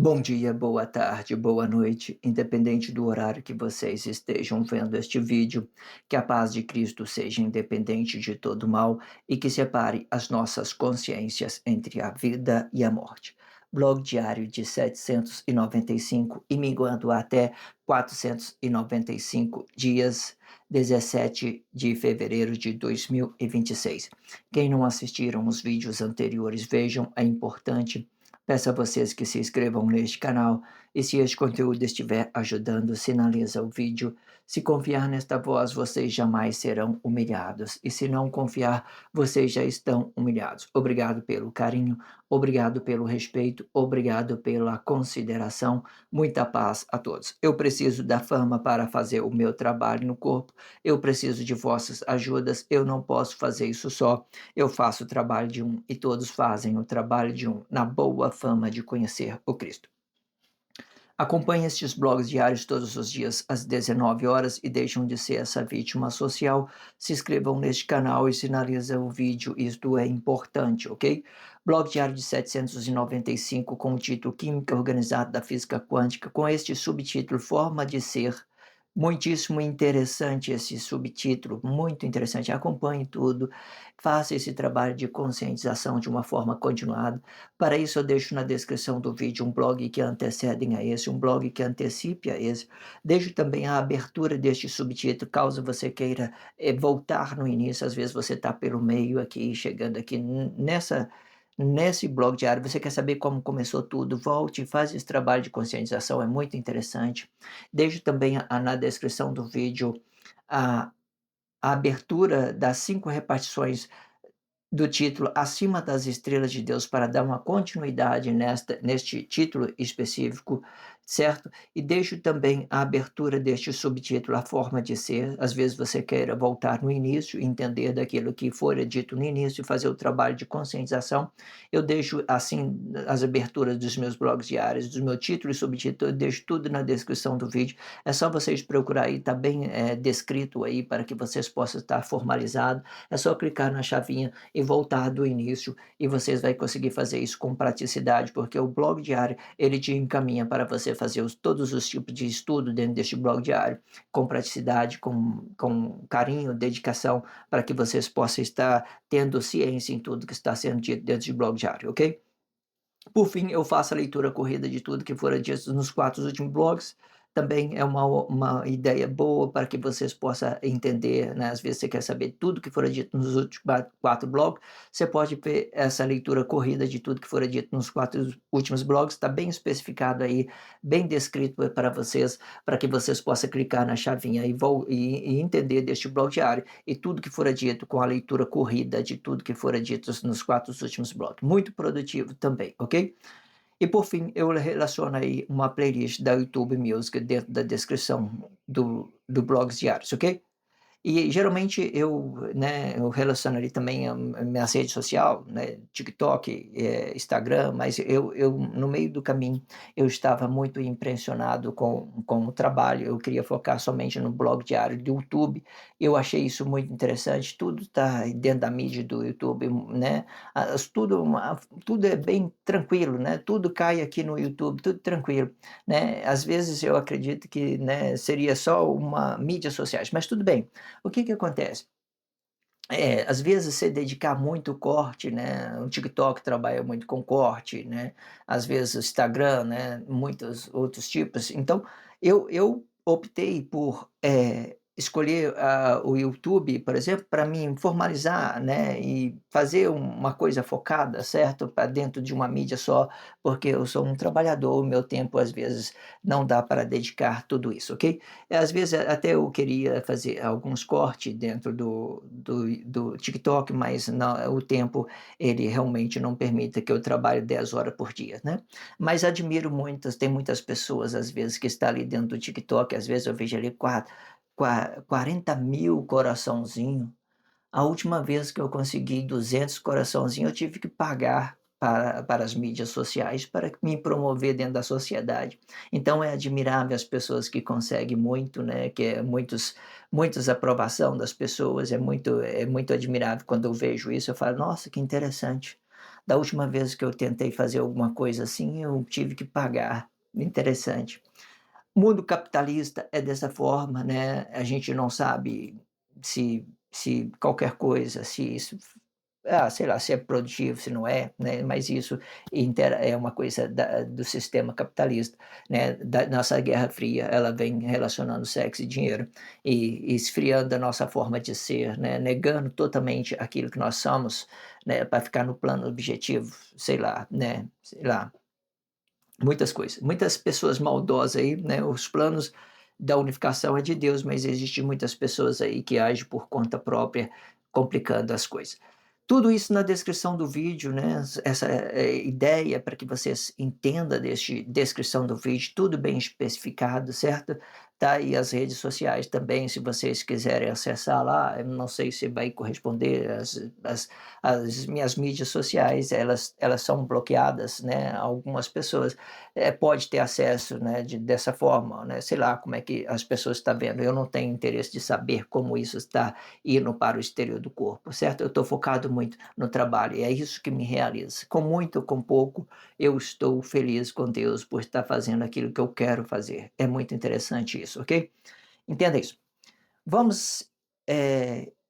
Bom dia, boa tarde, boa noite, independente do horário que vocês estejam vendo este vídeo, que a paz de Cristo seja independente de todo mal e que separe as nossas consciências entre a vida e a morte. Blog diário de 795 e minguando até 495 dias, 17 de fevereiro de 2026. Quem não assistiram os vídeos anteriores, vejam, é importante. Peço a vocês que se inscrevam neste canal e se este conteúdo estiver ajudando, sinaliza o vídeo. Se confiar nesta voz, vocês jamais serão humilhados. E se não confiar, vocês já estão humilhados. Obrigado pelo carinho, obrigado pelo respeito, obrigado pela consideração. Muita paz a todos. Eu preciso da fama para fazer o meu trabalho no corpo. Eu preciso de vossas ajudas. Eu não posso fazer isso só. Eu faço o trabalho de um e todos fazem o trabalho de um, na boa fama de conhecer o Cristo. Acompanhe estes blogs diários todos os dias às 19 horas e deixam de ser essa vítima social. Se inscrevam neste canal e sinaliza o vídeo, isto é importante, ok? Blog diário de 795 com o título Química Organizada da Física Quântica, com este subtítulo Forma de Ser. Muitíssimo interessante esse subtítulo, muito interessante. Acompanhe tudo, faça esse trabalho de conscientização de uma forma continuada. Para isso, eu deixo na descrição do vídeo um blog que antecedem a esse, um blog que antecipe a esse. Deixo também a abertura deste subtítulo, caso você queira voltar no início. Às vezes você está pelo meio aqui, chegando aqui nesse blog diário, você quer saber como começou tudo, volte e faz esse trabalho de conscientização, é muito interessante. Deixo também na descrição do vídeo a, a abertura das 5 repartições do título Acima das Estrelas de Deus para dar uma continuidade neste título específico, certo? E deixo também a abertura deste subtítulo, A Forma de Ser. Às vezes você queira voltar no início, entender daquilo que foi dito no início, fazer o trabalho de conscientização. Eu deixo, assim, as aberturas dos meus blogs diários, do meu título e subtítulo, eu deixo tudo na descrição do vídeo. É só vocês procurar aí, está bem descrito aí para que vocês possam estar formalizados. É só clicar na chavinha e voltar do início e vocês vão conseguir fazer isso com praticidade, porque o blog diário ele te encaminha para você fazer todos os tipos de estudo dentro deste blog diário, com praticidade, com carinho, dedicação, para que vocês possam estar tendo ciência em tudo que está sendo dito dentro de blog diário, ok? Por fim, eu faço a leitura corrida de tudo que for dito nos 4 últimos blogs. Também é uma ideia boa para que vocês possam entender, né? Às vezes você quer saber tudo que for dito nos últimos 4 blogs, você pode ver essa leitura corrida de tudo que for dito nos 4 últimos blogs, está bem especificado aí, bem descrito para vocês, para que vocês possam clicar na chavinha e entender deste blog diário e tudo que for dito com a leitura corrida de tudo que for dito nos 4 últimos blogs. Muito produtivo também, ok? E por fim, eu relaciono aí uma playlist da YouTube Music dentro da descrição do Blogs Diários, ok? E geralmente eu relaciono ali também a minha rede social, né, TikTok, Instagram, mas eu no meio do caminho eu estava muito impressionado com o trabalho, eu queria focar somente no blog diário do YouTube, eu achei isso muito interessante, tudo está dentro da mídia do YouTube, né, tudo é bem tranquilo, né, tudo cai aqui no YouTube, tudo tranquilo, né, às vezes eu acredito que, né, seria só uma mídia sociais, mas tudo bem. O que que acontece? Às vezes você dedicar muito corte, né, o TikTok trabalha muito com corte, né, às vezes o Instagram, né, muitos outros tipos. Então, eu optei por, escolher, o YouTube, por exemplo, para me formalizar, né, e fazer uma coisa focada, certo, para dentro de uma mídia só, porque eu sou um trabalhador, o meu tempo às vezes não dá para dedicar tudo isso, ok? Às vezes até eu queria fazer alguns cortes dentro do TikTok, mas não, o tempo ele realmente não permite que eu trabalhe 10 horas por dia, né? Mas admiro tem muitas pessoas às vezes que estão ali dentro do TikTok, às vezes eu vejo ali 40 mil coraçãozinho. A última vez que eu consegui 200 coraçãozinho, eu tive que pagar para as mídias sociais para me promover dentro da sociedade. Então é admirável as pessoas que conseguem muito, né, que é muitos aprovação das pessoas, é muito admirável quando eu vejo isso, eu falo: "Nossa, que interessante". Da última vez que eu tentei fazer alguma coisa assim, eu tive que pagar. Interessante. O mundo capitalista é dessa forma, né, a gente não sabe se qualquer coisa, se isso sei lá, se é produtivo, se não é, né, mas isso é uma coisa do sistema capitalista, né, da nossa Guerra Fria, ela vem relacionando sexo e dinheiro, e esfriando a nossa forma de ser, né, negando totalmente aquilo que nós somos, né, para ficar no plano objetivo, sei lá, né, sei lá, muitas coisas. Muitas pessoas maldosas aí, né, os planos da unificação é de Deus, mas existem muitas pessoas aí que agem por conta própria, complicando as coisas. Tudo isso na descrição do vídeo, né, essa ideia para que vocês entendam deste descrição do vídeo, tudo bem especificado, certo? Tá aí as redes sociais também, se vocês quiserem acessar lá, eu não sei se vai corresponder as minhas mídias sociais, elas são bloqueadas, né, algumas pessoas pode ter acesso, né, dessa forma, né, sei lá como é que as pessoas estão vendo, eu não tenho interesse de saber como isso está indo para o exterior do corpo, certo? Eu estou focado muito no trabalho e é isso que me realiza. Com muito ou com pouco, eu estou feliz com Deus por estar fazendo aquilo que eu quero fazer. É muito interessante isso, ok? Entenda isso. Vamos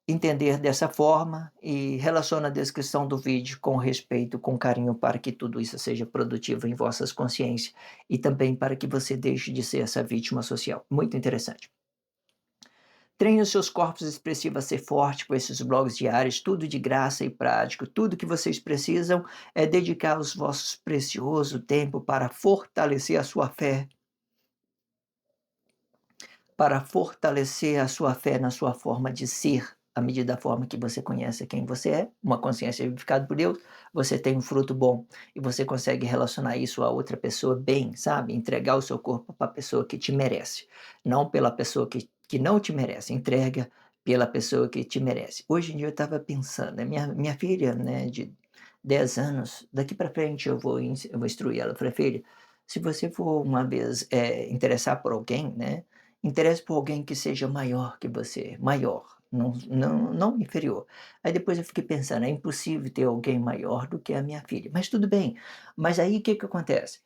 entender dessa forma e relaciona a descrição do vídeo com respeito, com carinho, para que tudo isso seja produtivo em vossas consciências e também para que você deixe de ser essa vítima social. Muito interessante. Treine os seus corpos expressivos a ser forte com esses blogs diários, tudo de graça e prático. Tudo que vocês precisam é dedicar os vossos precioso tempo para fortalecer a sua fé, para fortalecer a sua fé na sua forma de ser. À medida da forma que você conhece quem você é, uma consciência vivificada por Deus, você tem um fruto bom e você consegue relacionar isso a outra pessoa bem, sabe? Entregar o seu corpo para a pessoa que te merece, não pela pessoa que não te merece. Entrega pela pessoa que te merece. Hoje em dia eu estava pensando, né, minha filha, né, de 10 anos, daqui para frente eu vou instruir ela. Eu falei, filha, se você for uma vez interessar por alguém, né, interesse por alguém que seja maior que você, maior, não inferior. Aí depois eu fiquei pensando, é impossível ter alguém maior do que a minha filha, mas tudo bem. Mas aí o que que acontece?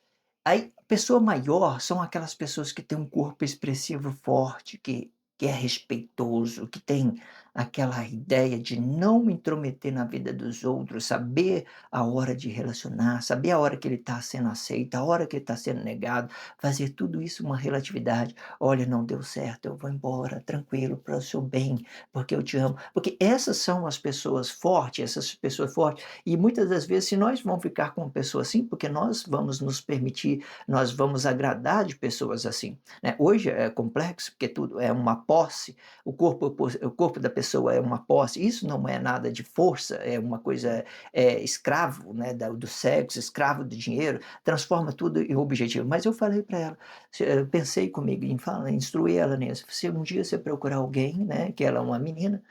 Aí, pessoa maior são aquelas pessoas que têm um corpo expressivo forte, que é respeitoso, que tem aquela ideia de não intrometer na vida dos outros, saber a hora de relacionar, saber a hora que ele está sendo aceito, a hora que ele está sendo negado, fazer tudo isso uma relatividade. Olha, não deu certo, eu vou embora, tranquilo, para o seu bem, porque eu te amo. Porque essas são as pessoas fortes, essas pessoas fortes. E muitas das vezes, se nós vamos ficar com uma pessoa assim, porque nós vamos nos permitir, nós vamos agradar de pessoas assim, né? Hoje é complexo, porque tudo é uma posse, o corpo da pessoa é uma posse, isso não é nada de força, é uma coisa, escravo, né, do sexo, escravo do dinheiro, transforma tudo em objetivo. Mas eu falei para ela, pensei comigo em falar, instruir ela nisso, se um dia você procurar alguém, né, que ela é uma menina,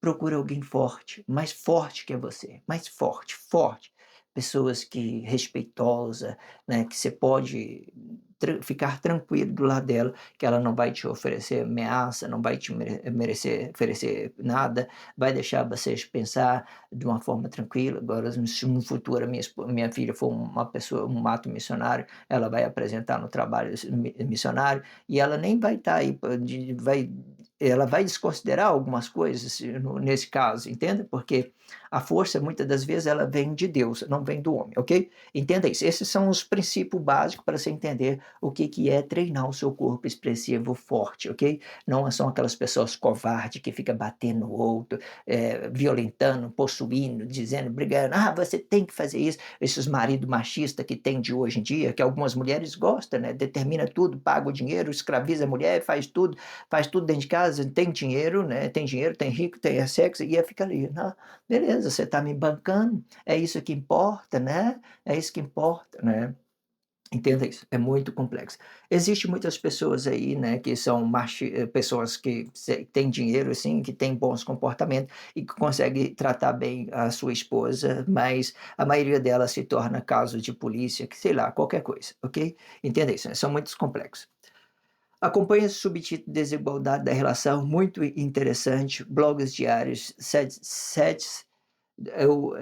procure alguém forte, mais forte que você, mais forte, forte. Pessoas que respeitosa, né, que você pode ficar tranquilo do lado dela, que ela não vai te oferecer ameaça, não vai te oferecer nada, vai deixar vocês pensar de uma forma tranquila. Agora, se no futuro a minha filha for uma pessoa, um ato missionário, ela vai apresentar no trabalho missionário e ela nem vai estar aí, ela vai desconsiderar algumas coisas nesse caso, entende? Porque a força, muitas das vezes, ela vem de Deus, não vem do homem, ok? Entenda isso. Esses são os princípios básicos para você entender o que é treinar o seu corpo expressivo forte, ok? Não são aquelas pessoas covardes que ficam batendo no outro, violentando, possuindo, dizendo, brigando, você tem que fazer isso. Esses maridos machistas que tem de hoje em dia, que algumas mulheres gostam, né? Determina tudo, paga o dinheiro, escraviza a mulher, faz tudo dentro de casa, tem dinheiro, né? Tem dinheiro, tem rico, tem sexo, e fica ali, não, beleza, você está me bancando, é isso que importa, né? É isso que importa, né? Entenda isso, é muito complexo. Existem muitas pessoas aí, né, que são pessoas que têm dinheiro, assim, que têm bons comportamentos e que conseguem tratar bem a sua esposa, mas a maioria delas se torna caso de polícia, que sei lá, qualquer coisa, ok? Entenda isso, né? São muito complexos. Acompanhe esse subtítulo Desigualdade da Relação, muito interessante, blogs diários, sets, eu,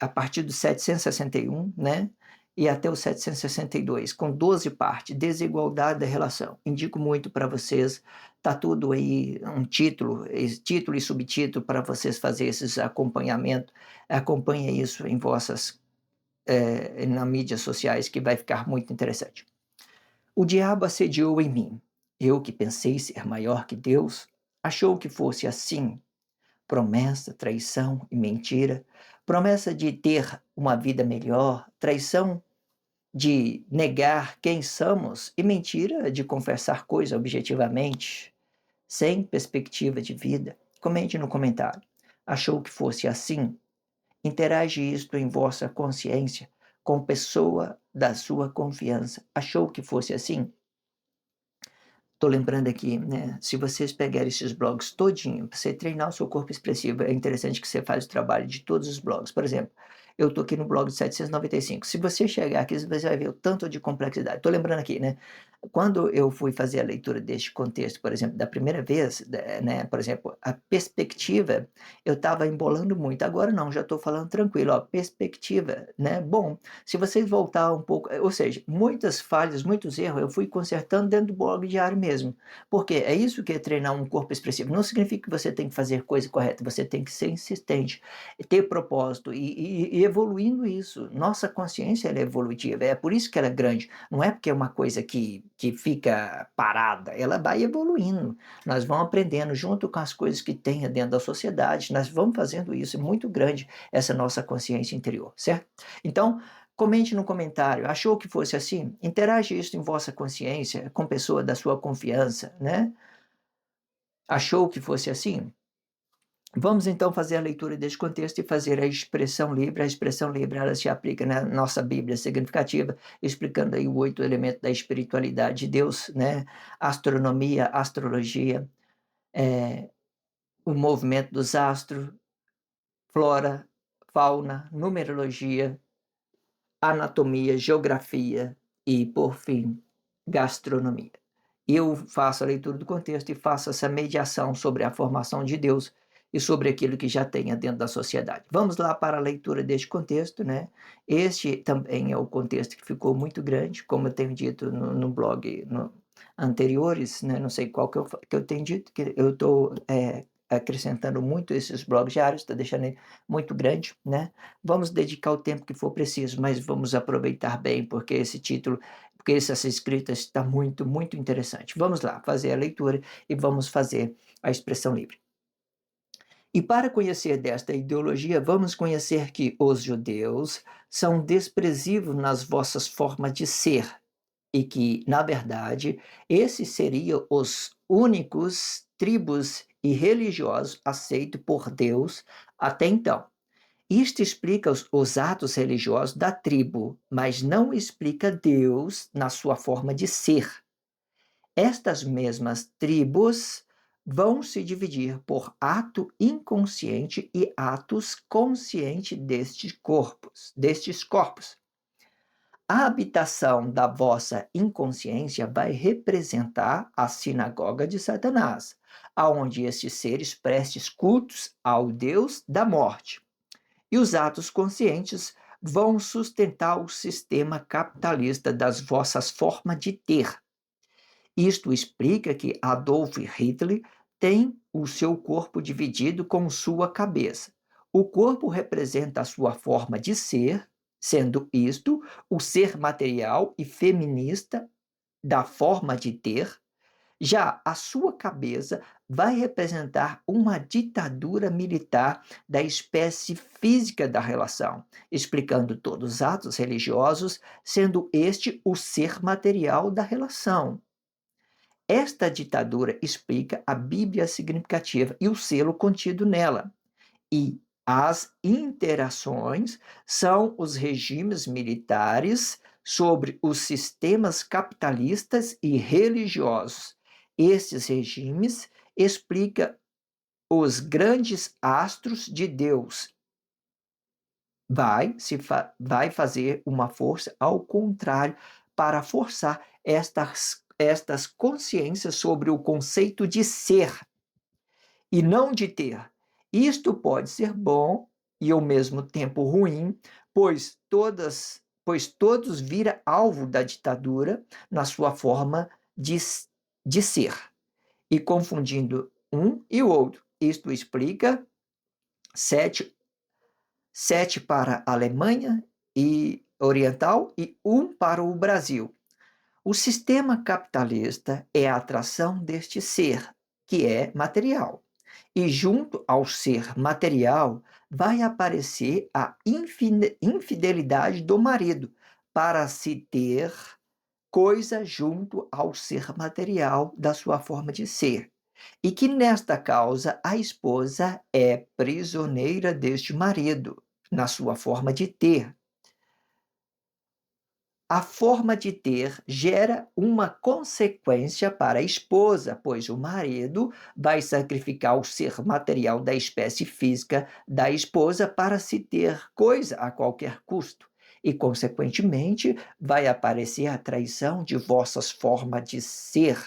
a partir do 761, né? E até o 762, com 12 partes, desigualdade da relação. Indico muito para vocês, tá tudo aí, um título e subtítulo para vocês fazerem esses acompanhamentos. Acompanhe isso em vossas, nas mídias sociais, que vai ficar muito interessante. O diabo assediou em mim. Eu que pensei ser maior que Deus, achou que fosse assim. Promessa, traição e mentira. Promessa de ter uma vida melhor, traição de negar quem somos e mentira de confessar coisa objetivamente, sem perspectiva de vida. Comente no comentário. Achou que fosse assim? Interage isto em vossa consciência com pessoa da sua confiança. Achou que fosse assim? Estou lembrando aqui, né? Se vocês pegarem esses blogs todinho, para você treinar o seu corpo expressivo, é interessante que você faça o trabalho de todos os blogs. Por exemplo, eu estou aqui no blog de 795. Se você chegar aqui, você vai ver o tanto de complexidade. Estou lembrando aqui, né? Quando eu fui fazer a leitura deste contexto, por exemplo, da primeira vez, né? Por exemplo, a perspectiva, eu estava embolando muito. Agora não, já estou falando tranquilo. Ó, perspectiva, né? Bom, se vocês voltar um pouco, ou seja, muitas falhas, muitos erros, eu fui consertando dentro do blog diário mesmo. Porque é isso que é treinar um corpo expressivo. Não significa que você tem que fazer coisa correta, você tem que ser insistente, ter propósito e evoluindo isso. Nossa consciência ela é evolutiva, é por isso que ela é grande. Não é porque é uma coisa que fica parada, ela vai evoluindo. Nós vamos aprendendo junto com as coisas que tem dentro da sociedade, nós vamos fazendo isso. É muito grande essa nossa consciência interior, certo? Então, comente no comentário, achou que fosse assim? Interage isso em vossa consciência, com pessoa da sua confiança, né? Achou que fosse assim? Vamos então fazer a leitura deste contexto e fazer a expressão livre. A expressão livre ela se aplica na nossa Bíblia significativa, explicando aí os 8 elementos da espiritualidade de Deus, né? Astronomia, astrologia, o movimento dos astros, flora, fauna, numerologia, anatomia, geografia e, por fim, gastronomia. Eu faço a leitura do contexto e faço essa mediação sobre a formação de Deus e sobre aquilo que já tenha dentro da sociedade. Vamos lá para a leitura deste contexto, né? Este também é o contexto que ficou muito grande, como eu tenho dito no blog anteriores, né? Não sei qual que eu tenho dito, que eu estou acrescentando muito esses blogs diários, está deixando ele muito grande, né? Vamos dedicar o tempo que for preciso, mas vamos aproveitar bem, porque esse título, porque essa escrita está muito, muito interessante. Vamos lá, fazer a leitura e vamos fazer a expressão livre. E para conhecer desta ideologia, vamos conhecer que os judeus são desprezíveis nas vossas formas de ser e que, na verdade, esses seriam os únicos tribos e religiosos aceitos por Deus até então. Isto explica os atos religiosos da tribo, mas não explica Deus na sua forma de ser. Estas mesmas tribos vão se dividir por ato inconsciente e atos conscientes destes corpos. A habitação da vossa inconsciência vai representar a sinagoga de Satanás, aonde estes seres prestem cultos ao Deus da morte. E os atos conscientes vão sustentar o sistema capitalista das vossas formas de ter. Isto explica que Adolf Hitler tem o seu corpo dividido com sua cabeça. O corpo representa a sua forma de ser, sendo isto o ser material e feminista da forma de ter. Já a sua cabeça vai representar uma ditadura militar da espécie física da relação, explicando todos os atos religiosos, sendo este o ser material da relação. Esta ditadura explica a Bíblia significativa e o selo contido nela. E as interações são os regimes militares sobre os sistemas capitalistas e religiosos. Esses regimes explicam os grandes astros de Deus. Vai fazer uma força ao contrário para forçar estas consciências sobre o conceito de ser e não de ter. Isto pode ser bom e ao mesmo tempo ruim, pois todos viram alvo da ditadura na sua forma de ser, e confundindo um e o outro. Isto explica sete para a Alemanha e Oriental e um para o Brasil. O sistema capitalista é a atração deste ser, que é material. E junto ao ser material vai aparecer a infidelidade do marido para se ter coisa junto ao ser material da sua forma de ser. E que nesta causa a esposa é prisioneira deste marido, na sua forma de ter. A forma de ter gera uma consequência para a esposa, pois o marido vai sacrificar o ser material da espécie física da esposa para se ter coisa a qualquer custo. E, consequentemente, vai aparecer a traição de vossas formas de ser.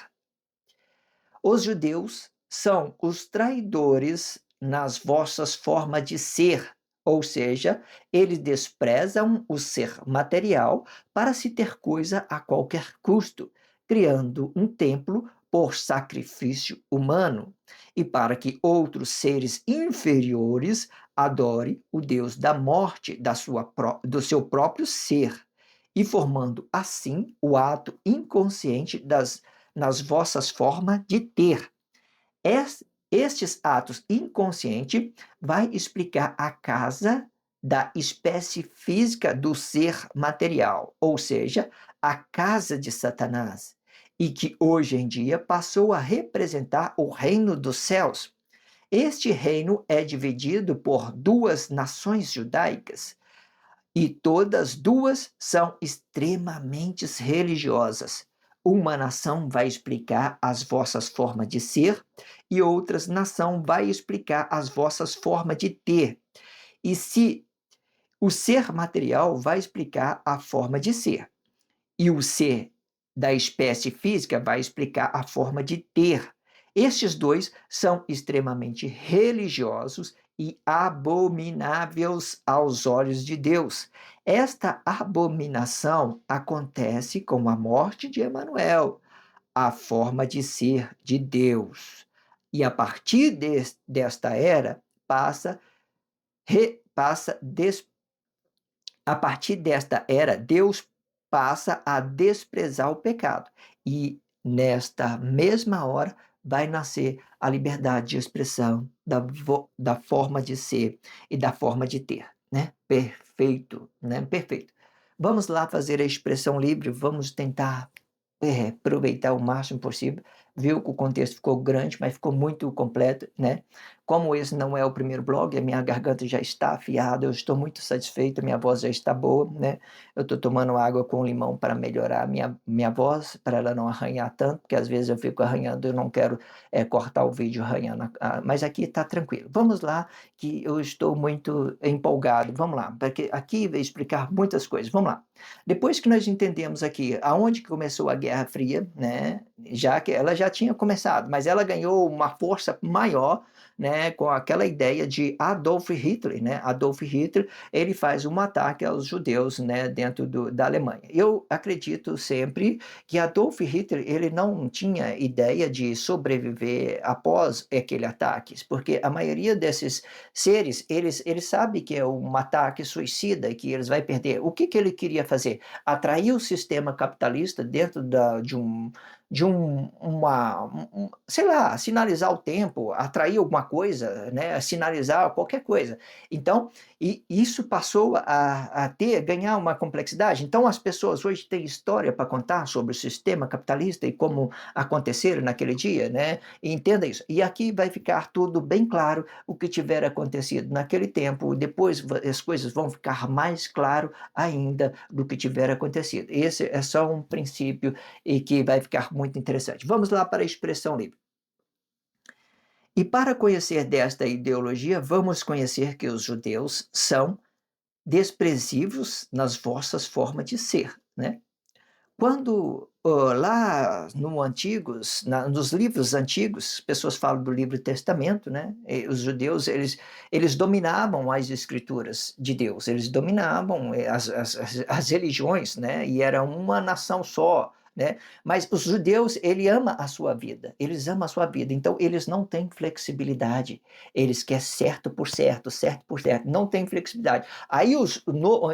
Os judeus são os traidores nas vossas formas de ser, ou seja, eles desprezam o ser material para se ter coisa a qualquer custo, criando um templo por sacrifício humano, e para que outros seres inferiores adorem o Deus da morte do seu próprio ser, e formando assim o ato inconsciente nas vossas formas de ter. Estes atos inconscientes vai explicar a casa da espécie física do ser material, ou seja, a casa de Satanás, e que hoje em dia passou a representar o reino dos céus. Este reino é dividido por duas nações judaicas, e todas duas são extremamente religiosas. Uma nação vai explicar as vossas formas de ser e outra nação vai explicar as vossas formas de ter. E se o ser material vai explicar a forma de ser e o ser da espécie física vai explicar a forma de ter. Estes dois são extremamente religiosos e abomináveis aos olhos de Deus. Esta abominação acontece com a morte de Emanuel, a forma de ser de Deus. E a partir desta era, a partir desta era, Deus passa a desprezar o pecado. E nesta mesma hora vai nascer a liberdade de expressão da forma de ser e da forma de ter, né? Perfeito, né? Perfeito. Vamos lá fazer a expressão livre, vamos tentar aproveitar o máximo possível. Viu que o contexto ficou grande, mas ficou muito completo, né? Como esse não é o primeiro blog, a minha garganta já está afiada, eu estou muito satisfeito, minha voz já está boa, né? Eu estou tomando água com limão para melhorar a minha voz, para ela não arranhar tanto, porque às vezes eu fico arranhando, eu não quero cortar o vídeo arranhando, mas aqui está tranquilo. Vamos lá, que eu estou muito empolgado. Vamos lá, porque aqui vai explicar muitas coisas. Vamos lá. Depois que nós entendemos aqui aonde que começou a Guerra Fria, né, já que ela já tinha começado, mas ela ganhou uma força maior, né, com aquela ideia de Adolf Hitler, né? Adolf Hitler, ele faz um ataque aos judeus, né, dentro da Alemanha. Eu acredito sempre que Adolf Hitler, ele não tinha ideia de sobreviver após aquele ataque, porque a maioria desses seres, eles sabem que é um ataque suicida, que eles vão perder. O que ele queria fazer? Atrair o sistema capitalista dentro sei lá, sinalizar o tempo, atrair alguma coisa, né, sinalizar qualquer coisa. Então, e isso passou a ganhar uma complexidade. Então, as pessoas hoje têm história para contar sobre o sistema capitalista e como aconteceram naquele dia, né? E entenda isso. E aqui vai ficar tudo bem claro o que tiver acontecido naquele tempo. Depois as coisas vão ficar mais claro ainda do que tiver acontecido. Esse é só um princípio e que vai ficar muito interessante. Vamos lá para a expressão livre. E para conhecer desta ideologia, vamos conhecer que os judeus são desprezíveis nas vossas formas de ser, né? Quando, lá no antigos nos livros antigos, pessoas falam do Livro Testamento, né, os judeus eles dominavam as escrituras de Deus, eles dominavam, as religiões, né, e era uma nação só, né, mas os judeus, ele ama a sua vida, eles amam a sua vida, então eles não têm flexibilidade, eles quer certo por certo, não tem flexibilidade. Aí o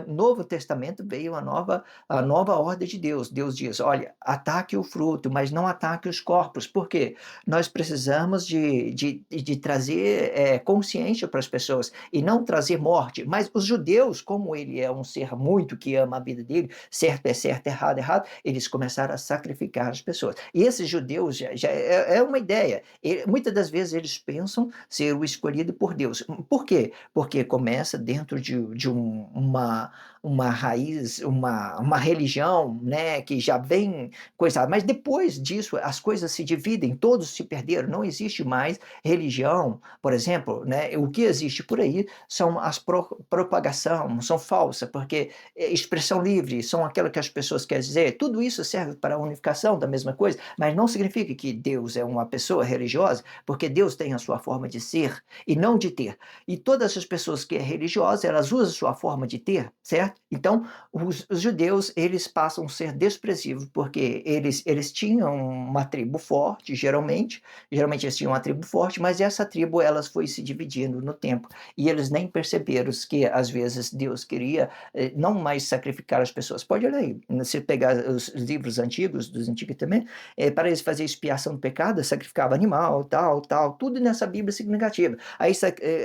Novo Testamento veio a nova ordem de Deus. Deus diz: olha, ataque o fruto, mas não ataque os corpos. Por quê? Nós precisamos de trazer consciência para as pessoas e não trazer morte. Mas os judeus, como ele é um ser muito que ama a vida dele, certo é certo, errado é errado, eles começaram a sacrificar as pessoas. E esses judeus já é uma ideia. Muitas das vezes eles pensam ser o escolhido por Deus. Por quê? Porque começa dentro de uma raiz, uma religião, né, que já vem coisada. Mas depois disso, as coisas se dividem, todos se perderam, não existe mais religião, por exemplo, né, o que existe por aí são as propagação, são falsas, porque expressão livre, são aquilo que as pessoas querem dizer, tudo isso serve para a unificação da mesma coisa, mas não significa que Deus é uma pessoa religiosa, porque Deus tem a sua forma de ser e não de ter. E todas as pessoas que é religiosa, elas usam a sua forma de ter, certo? Então, os judeus, eles passam a ser desprezíveis, porque eles tinham uma tribo forte, geralmente eles tinham uma tribo forte, mas essa tribo, elas foi se dividindo no tempo, e eles nem perceberam que, às vezes, Deus queria não mais sacrificar as pessoas. Pode olhar aí, se pegar os livros antigos, dos Antigos também, para eles fazer expiação do pecado, sacrificava animal, tal, tudo nessa Bíblia significativa. Aí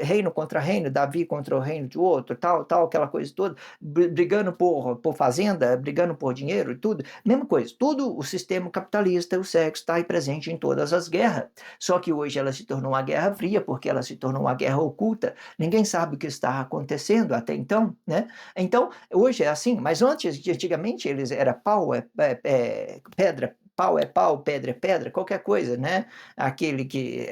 reino contra reino, Davi contra o reino de outro, tal, aquela coisa toda, brigando por fazenda, brigando por dinheiro e tudo, mesma coisa. Tudo o sistema capitalista, o sexo está aí presente em todas as guerras. Só que hoje ela se tornou uma guerra fria, porque ela se tornou uma guerra oculta. Ninguém sabe o que está acontecendo até então, né? Então, hoje é assim, mas antigamente eles era pau, pedra, pau, pedra é pedra, qualquer coisa, né? Aquele que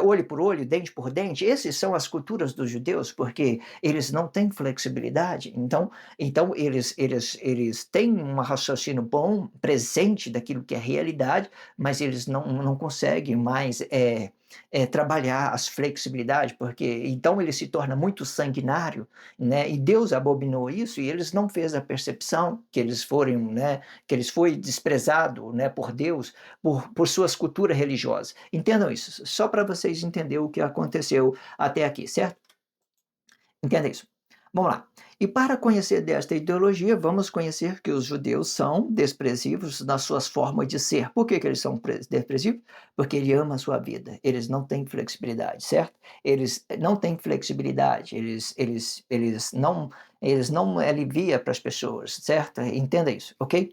olho por olho, dente por dente, esses são as culturas dos judeus, porque eles não têm flexibilidade, então eles têm um raciocínio bom, presente daquilo que é realidade, mas eles não conseguem mais trabalhar as flexibilidades, porque então ele se torna muito sanguinário, né? E Deus abominou isso e eles não fez a percepção que eles foram, né? Que eles foi desprezado, né? Por Deus, por suas culturas religiosas. Entendam isso, só para vocês entenderem o que aconteceu até aqui, certo? Entenda isso. Vamos lá. E para conhecer desta ideologia, vamos conhecer que os judeus são desprezíveis nas suas formas de ser. Por que eles são desprezíveis? Porque ele ama a sua vida. Eles não têm flexibilidade, certo? Eles não têm flexibilidade. Eles não aliviam para as pessoas, certo? Entenda isso, ok?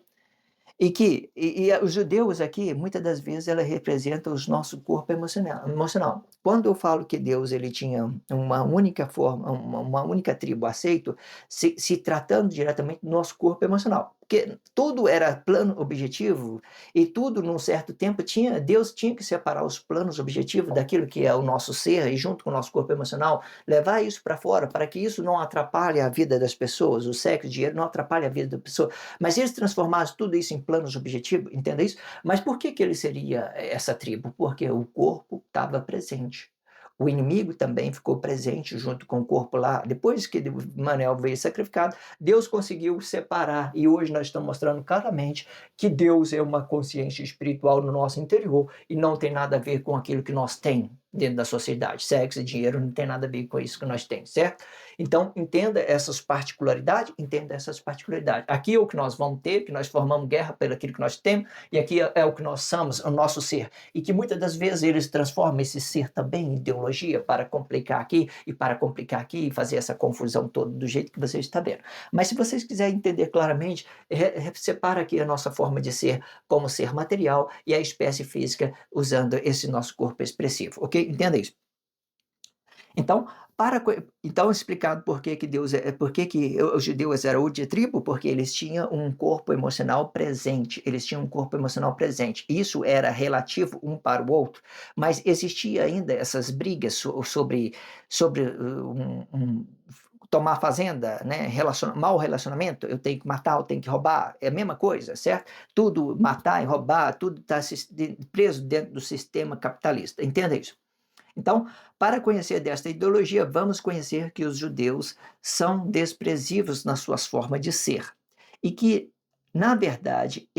E os judeus aqui, muitas das vezes, ela representa o nosso corpo emocional. Quando eu falo que Deus ele tinha uma única forma, uma única tribo aceito, se tratando diretamente do nosso corpo emocional. Porque tudo era plano objetivo e tudo, num certo tempo, Deus tinha que separar os planos objetivos daquilo que é o nosso ser e junto com o nosso corpo emocional, levar isso para fora, para que isso não atrapalhe a vida das pessoas, o sexo, o dinheiro não atrapalhe a vida da pessoa. Mas eles transformassem tudo isso em planos objetivos, entende isso? Mas por que ele seria essa tribo? Porque o corpo estava presente. O inimigo também ficou presente junto com o corpo lá. Depois que Manuel veio sacrificado, Deus conseguiu separar. E hoje nós estamos mostrando claramente que Deus é uma consciência espiritual no nosso interior e não tem nada a ver com aquilo que nós temos dentro da sociedade. Sexo e dinheiro não tem nada a ver com isso que nós temos, certo? Então, entenda essas particularidades, entenda essas particularidades. Aqui é o que nós vamos ter, que nós formamos guerra pelo aquilo que nós temos, e aqui é o que nós somos, o nosso ser. E que muitas das vezes eles transformam esse ser também em ideologia para complicar aqui e fazer essa confusão toda do jeito que vocês estão vendo. Mas se vocês quiserem entender claramente, separa aqui a nossa forma de ser como ser material e a espécie física usando esse nosso corpo expressivo, ok? Entenda isso. Então, explicado por que os judeus eram de tribo, porque eles tinham um corpo emocional presente, Isso era relativo um para o outro, mas existia ainda essas brigas sobre tomar fazenda, né? Mau relacionamento, eu tenho que matar, eu tenho que roubar, é a mesma coisa, certo? Tudo matar e roubar, tudo está preso dentro do sistema capitalista, entenda isso. Então, para conhecer desta ideologia, vamos conhecer que os judeus são desprezíveis nas suas formas de ser e que, na verdade,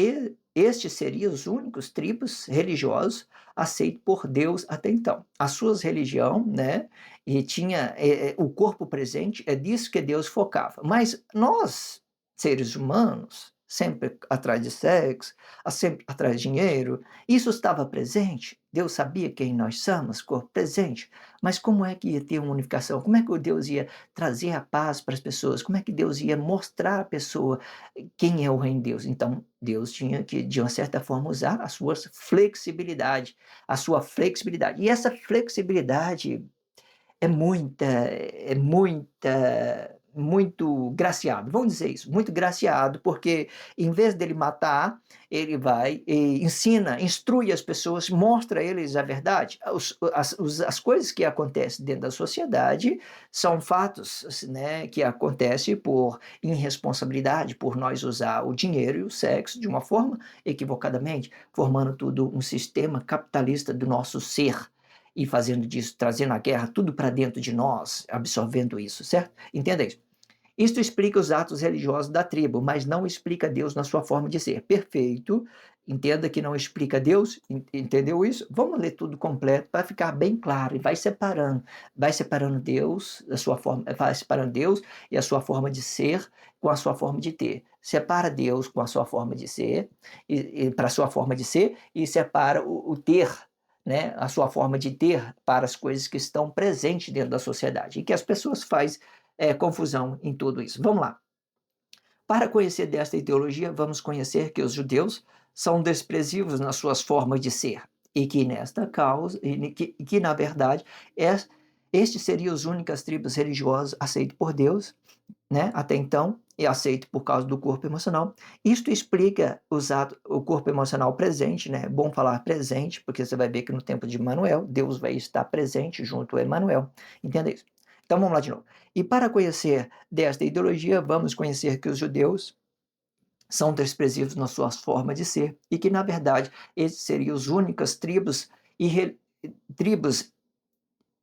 estes seriam os únicos tribos religiosos aceitos por Deus até então. A sua religião, né, e tinha o corpo presente, é disso que Deus focava. Mas nós, seres humanos, sempre atrás de sexo, sempre atrás de dinheiro, isso estava presente. Deus sabia quem nós somos, corpo presente. Mas como é que ia ter uma unificação? Como é que Deus ia trazer a paz para as pessoas? Como é que Deus ia mostrar à pessoa quem é o reino de Deus? Então, Deus tinha que, de uma certa forma, usar a sua flexibilidade. A sua flexibilidade. E essa flexibilidade muito graciado, vamos dizer isso, muito graciado, porque em vez dele matar, ele vai e ensina, instrui as pessoas, mostra a eles a verdade. As coisas que acontecem dentro da sociedade são fatos, né, que acontecem por irresponsabilidade, por nós usar o dinheiro e o sexo de uma forma equivocadamente, formando tudo um sistema capitalista do nosso ser e fazendo disso, trazendo a guerra tudo para dentro de nós, absorvendo isso, certo? Entenda isso. Isto explica os atos religiosos da tribo, mas não explica Deus na sua forma de ser. Perfeito. Entenda que não explica Deus, entendeu isso? Vamos ler tudo completo para ficar bem claro e vai separando Deus, a sua forma, vai separando Deus e a sua forma de ser com a sua forma de ter. Separa Deus com a sua forma de ser e para a sua forma de ser e separa o ter, né, a sua forma de ter para as coisas que estão presentes dentro da sociedade e que as pessoas fazem confusão em tudo isso. Vamos lá. Para conhecer desta ideologia, vamos conhecer que os judeus são desprezíveis nas suas formas de ser e que nesta causa, que na verdade, estes seriam as únicas tribos religiosas aceitas por Deus, né, até então, e aceito por causa do corpo emocional. Isto explica o corpo emocional presente, né? É bom falar presente, porque você vai ver que no tempo de Emanuel, Deus vai estar presente junto a Emanuel. Entenda isso? Então vamos lá de novo. E para conhecer desta ideologia, vamos conhecer que os judeus são desprezíveis nas suas formas de ser e que, na verdade, esses seriam as únicas tribos tribos,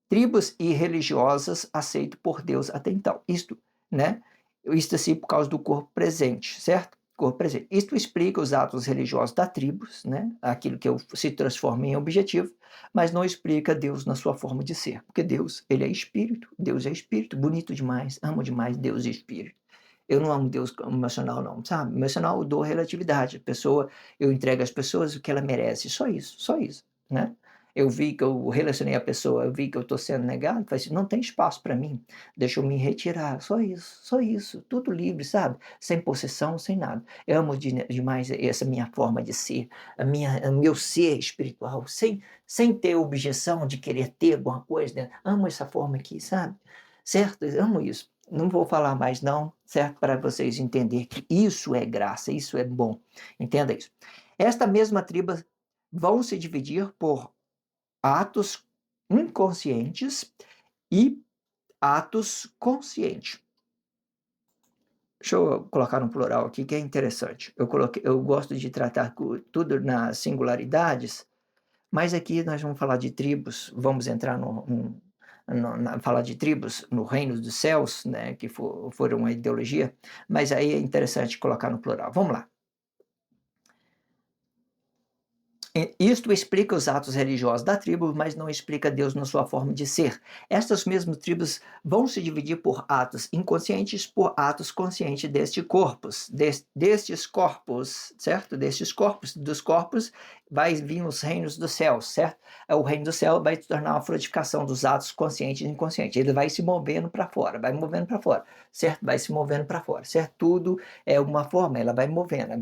tribos e religiosas aceitas por Deus até então. Isto, né? Isto assim por causa do corpo presente, certo? Corpo presente. Isto explica os atos religiosos da tribos, né? Aquilo que se transforma em objetivo, mas não explica Deus na sua forma de ser, porque Deus é espírito, bonito demais, amo demais Deus é espírito. Eu não amo Deus emocional não, sabe? Emocional eu dou relatividade, eu entrego às pessoas o que ela merece, só isso, né? Eu vi que eu relacionei a pessoa, eu vi que eu estou sendo negado, falei assim, não tem espaço para mim, deixa eu me retirar, só isso, tudo livre, sabe? Sem possessão, sem nada. Eu amo demais essa minha forma de ser, o meu ser espiritual, sem ter objeção de querer ter alguma coisa, né? Amo essa forma aqui, sabe? Certo? Eu amo isso. Não vou falar mais não, certo? Para vocês entenderem que isso é graça, isso é bom. Entenda isso. Esta mesma tribo vão se dividir por atos inconscientes e atos conscientes. Deixa eu colocar um plural aqui que é interessante. Eu gosto de tratar tudo nas singularidades, mas aqui nós vamos falar de tribos, vamos entrar falar de tribos no reino dos céus, né, que foram uma ideologia, mas aí é interessante colocar no plural. Vamos lá. Isto explica os atos religiosos da tribo, mas não explica Deus na sua forma de ser. Estas mesmas tribos vão se dividir por atos inconscientes, por atos conscientes destes corpos, certo? Dos corpos vai vir os reinos dos céus, certo? O reino do céu vai se tornar uma frutificação dos atos conscientes e inconscientes. Ele vai se movendo para fora, certo? Vai se movendo para fora, certo? Tudo é uma forma, ela vai movendo,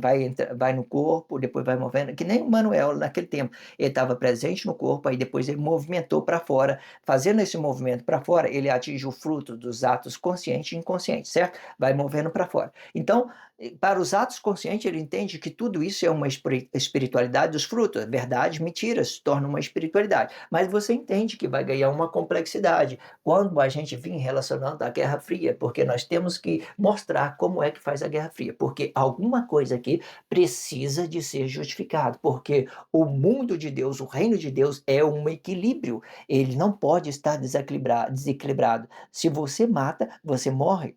vai no corpo, depois vai movendo, que nem o Manuel naquele tempo, ele estava presente no corpo, aí depois ele movimentou para fora, fazendo esse movimento para fora, ele atinge o fruto dos atos conscientes e inconscientes, certo? Vai movendo para fora. Então, Para os atos conscientes, ele entende que tudo isso é uma espiritualidade dos frutos, verdade, mentira, se torna uma espiritualidade. Mas você entende que vai ganhar uma complexidade quando a gente vir relacionando a Guerra Fria, porque nós temos que mostrar como é que faz a Guerra Fria, porque alguma coisa aqui precisa de ser justificado, porque o mundo de Deus, o reino de Deus é um equilíbrio, ele não pode estar desequilibrado. Se você mata, você morre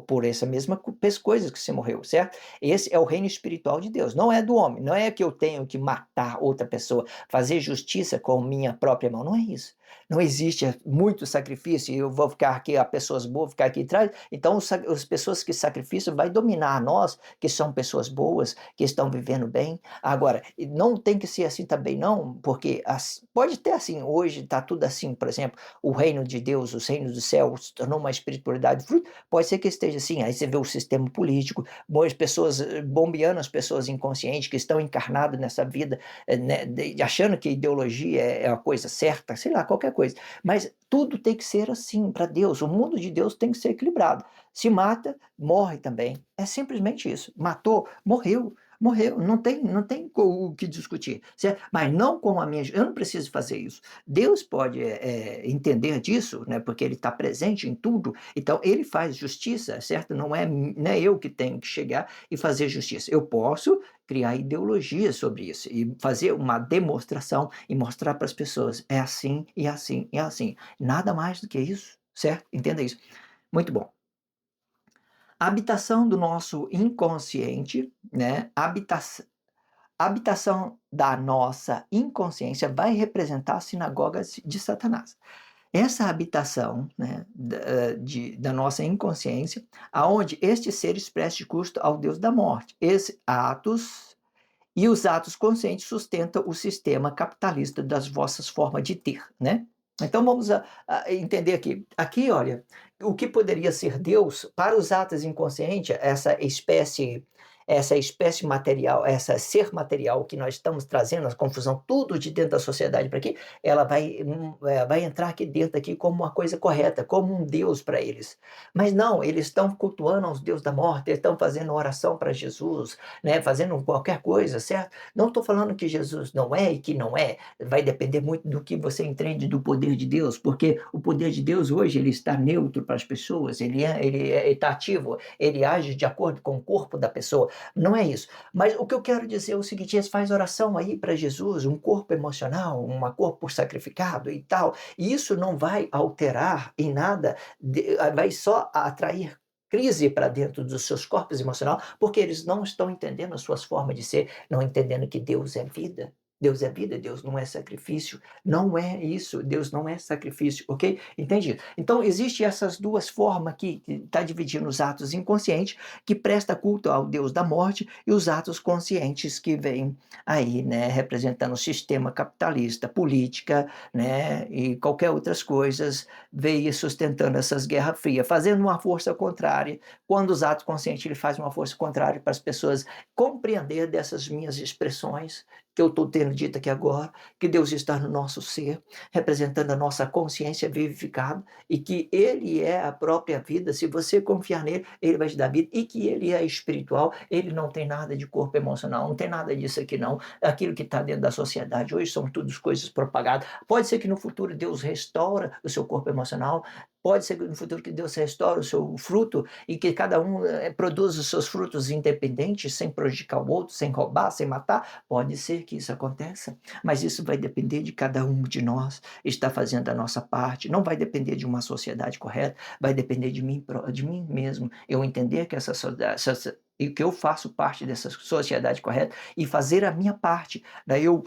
por essa mesma coisa que você morreu, certo? Esse é o reino espiritual de Deus, não é do homem, não é que eu tenho que matar outra pessoa, fazer justiça com minha própria mão, não é isso. Não existe muito sacrifício e eu vou ficar aqui, as pessoas boas ficar aqui atrás, então as pessoas que sacrificam vai dominar nós, que são pessoas boas, que estão vivendo bem. Agora, não tem que ser assim também não, porque pode ter assim, hoje está tudo assim, por exemplo, o reino de Deus, os reinos do céu se tornou uma espiritualidade, pode ser que esteja assim, aí você vê o sistema político, boas pessoas bombeando as pessoas inconscientes que estão encarnadas nessa vida, né, achando que ideologia é a coisa certa, sei lá, qualquer coisa. Mas tudo tem que ser assim para Deus, o mundo de Deus tem que ser equilibrado. Se mata, morre também. É simplesmente isso. Matou, morreu. Morreu, não tem o que discutir, certo? Mas não com a minha. Eu não preciso fazer isso. Deus pode entender disso, né? Porque Ele está presente em tudo. Então Ele faz justiça, certo? Não é eu que tenho que chegar e fazer justiça. Eu posso criar ideologia sobre isso e fazer uma demonstração e mostrar para as pessoas é assim e assim e assim. Nada mais do que isso, certo? Entenda isso. Muito bom. A habitação do nosso inconsciente, né? A habitação da nossa inconsciência vai representar a sinagoga de Satanás. Essa habitação, né, da nossa inconsciência, aonde estes seres prestam culto ao Deus da morte. Os atos conscientes sustentam o sistema capitalista das vossas formas de ter, né? Então vamos a entender aqui. Aqui, olha, o que poderia ser Deus para os atos inconscientes, essa espécie material, essa ser material que nós estamos trazendo, a confusão, tudo de dentro da sociedade para aqui, ela vai entrar aqui dentro aqui como uma coisa correta, como um Deus para eles. Mas não, eles estão cultuando aos deuses da morte, eles estão fazendo oração para Jesus, né, fazendo qualquer coisa, certo? Não estou falando que Jesus não é e que não é, vai depender muito do que você entende do poder de Deus, porque o poder de Deus hoje ele está neutro para as pessoas, ele está ativo, ele age de acordo com o corpo da pessoa, não é isso. Mas o que eu quero dizer é o seguinte, eles faz oração aí para Jesus, um corpo emocional, um corpo sacrificado e tal, e isso não vai alterar em nada, vai só atrair crise para dentro dos seus corpos emocionais, porque eles não estão entendendo as suas formas de ser, não entendendo que Deus é vida. Deus é vida, Deus não é sacrifício. Não é isso, Deus não é sacrifício, ok? Entendi? Então, existem essas duas formas que está dividindo os atos inconscientes, que presta culto ao Deus da morte, e os atos conscientes que vêm aí, né, representando o sistema capitalista, política, né, e qualquer outras coisas, veio sustentando essas guerras frias, fazendo uma força contrária. Quando os atos conscientes ele faz uma força contrária para as pessoas compreender dessas minhas expressões que eu estou tendo dito aqui agora, que Deus está no nosso ser, representando a nossa consciência vivificada, e que Ele é a própria vida. Se você confiar nele, Ele vai te dar vida, e que Ele é espiritual, Ele não tem nada de corpo emocional, não tem nada disso aqui não. Aquilo que está dentro da sociedade hoje são todas coisas propagadas. Pode ser que no futuro Deus restaura o seu corpo emocional, pode ser que no futuro que Deus restaure o seu fruto e que cada um produza os seus frutos independentes, sem prejudicar o outro, sem roubar, sem matar. Pode ser que isso aconteça, mas isso vai depender de cada um de nós estar fazendo a nossa parte. Não vai depender de uma sociedade correta, vai depender de mim mesmo. Eu entender que e que eu faço parte dessa sociedade correta e fazer a minha parte. Daí eu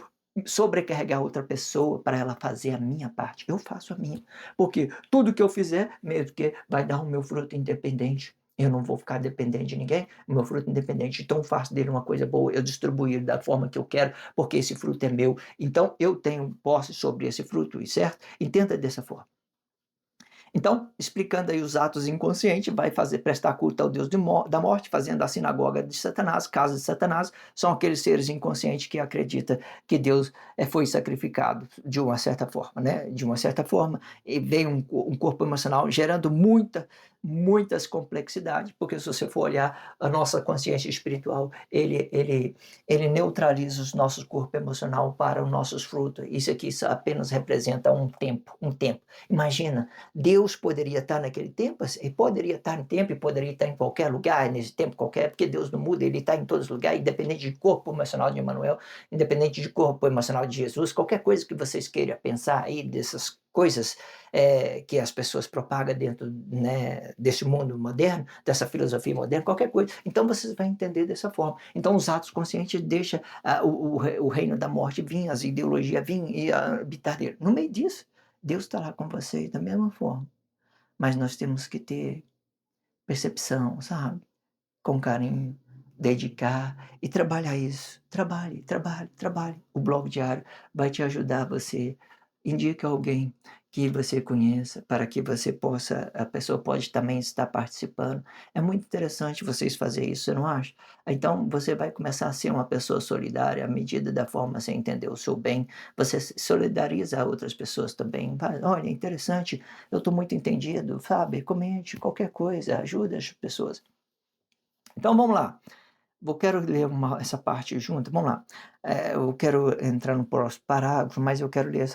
sobrecarregar outra pessoa para ela fazer a minha parte. Eu faço a minha. Porque tudo que eu fizer, mesmo que vai dar o meu fruto independente. Eu não vou ficar dependente de ninguém, o meu fruto independente. Então faço dele uma coisa boa, eu distribuir da forma que eu quero, porque esse fruto é meu. Então eu tenho posse sobre esse fruto, certo? Entenda dessa forma. Então, explicando aí os atos inconscientes, vai fazer prestar culto ao Deus da morte, fazendo a sinagoga de Satanás, casa de Satanás, são aqueles seres inconscientes que acreditam que Deus foi sacrificado de uma certa forma, né? De uma certa forma, e vem um corpo emocional gerando muitas complexidades, porque se você for olhar a nossa consciência espiritual, ele neutraliza os nossos corpos emocional para os nossos frutos. Isso aqui só apenas representa um tempo. Imagina, Deus poderia estar naquele tempo, e poderia estar no tempo, e poderia estar em qualquer lugar, nesse tempo qualquer, porque Deus não muda, ele está em todos os lugares, independente de corpo emocional de Emmanuel, independente de corpo emocional de Jesus, qualquer coisa que vocês queiram pensar aí dessas coisas que as pessoas propagam dentro, né, desse mundo moderno, dessa filosofia moderna, qualquer coisa. Então vocês vão entender dessa forma. Então os atos conscientes deixam o reino da morte vir, as ideologias vir e habitar dele. No meio disso, Deus está lá com vocês da mesma forma. Mas nós temos que ter percepção, sabe? Com carinho, dedicar e trabalhar isso. Trabalhe, trabalhe, trabalhe. O blog diário vai te ajudar você. Indique alguém que você conheça para que você possa, a pessoa pode também estar participando. É muito interessante vocês fazerem isso, você não acha? Então você vai começar a ser uma pessoa solidária à medida da forma você entender o seu bem. Você solidariza outras pessoas também. Vai, olha, interessante, eu estou muito entendido, sabe? Comente qualquer coisa, ajuda as pessoas. Então vamos lá. Quero ler essa parte junto. Vamos lá. Eu quero entrar no próximo parágrafo, mas eu quero ler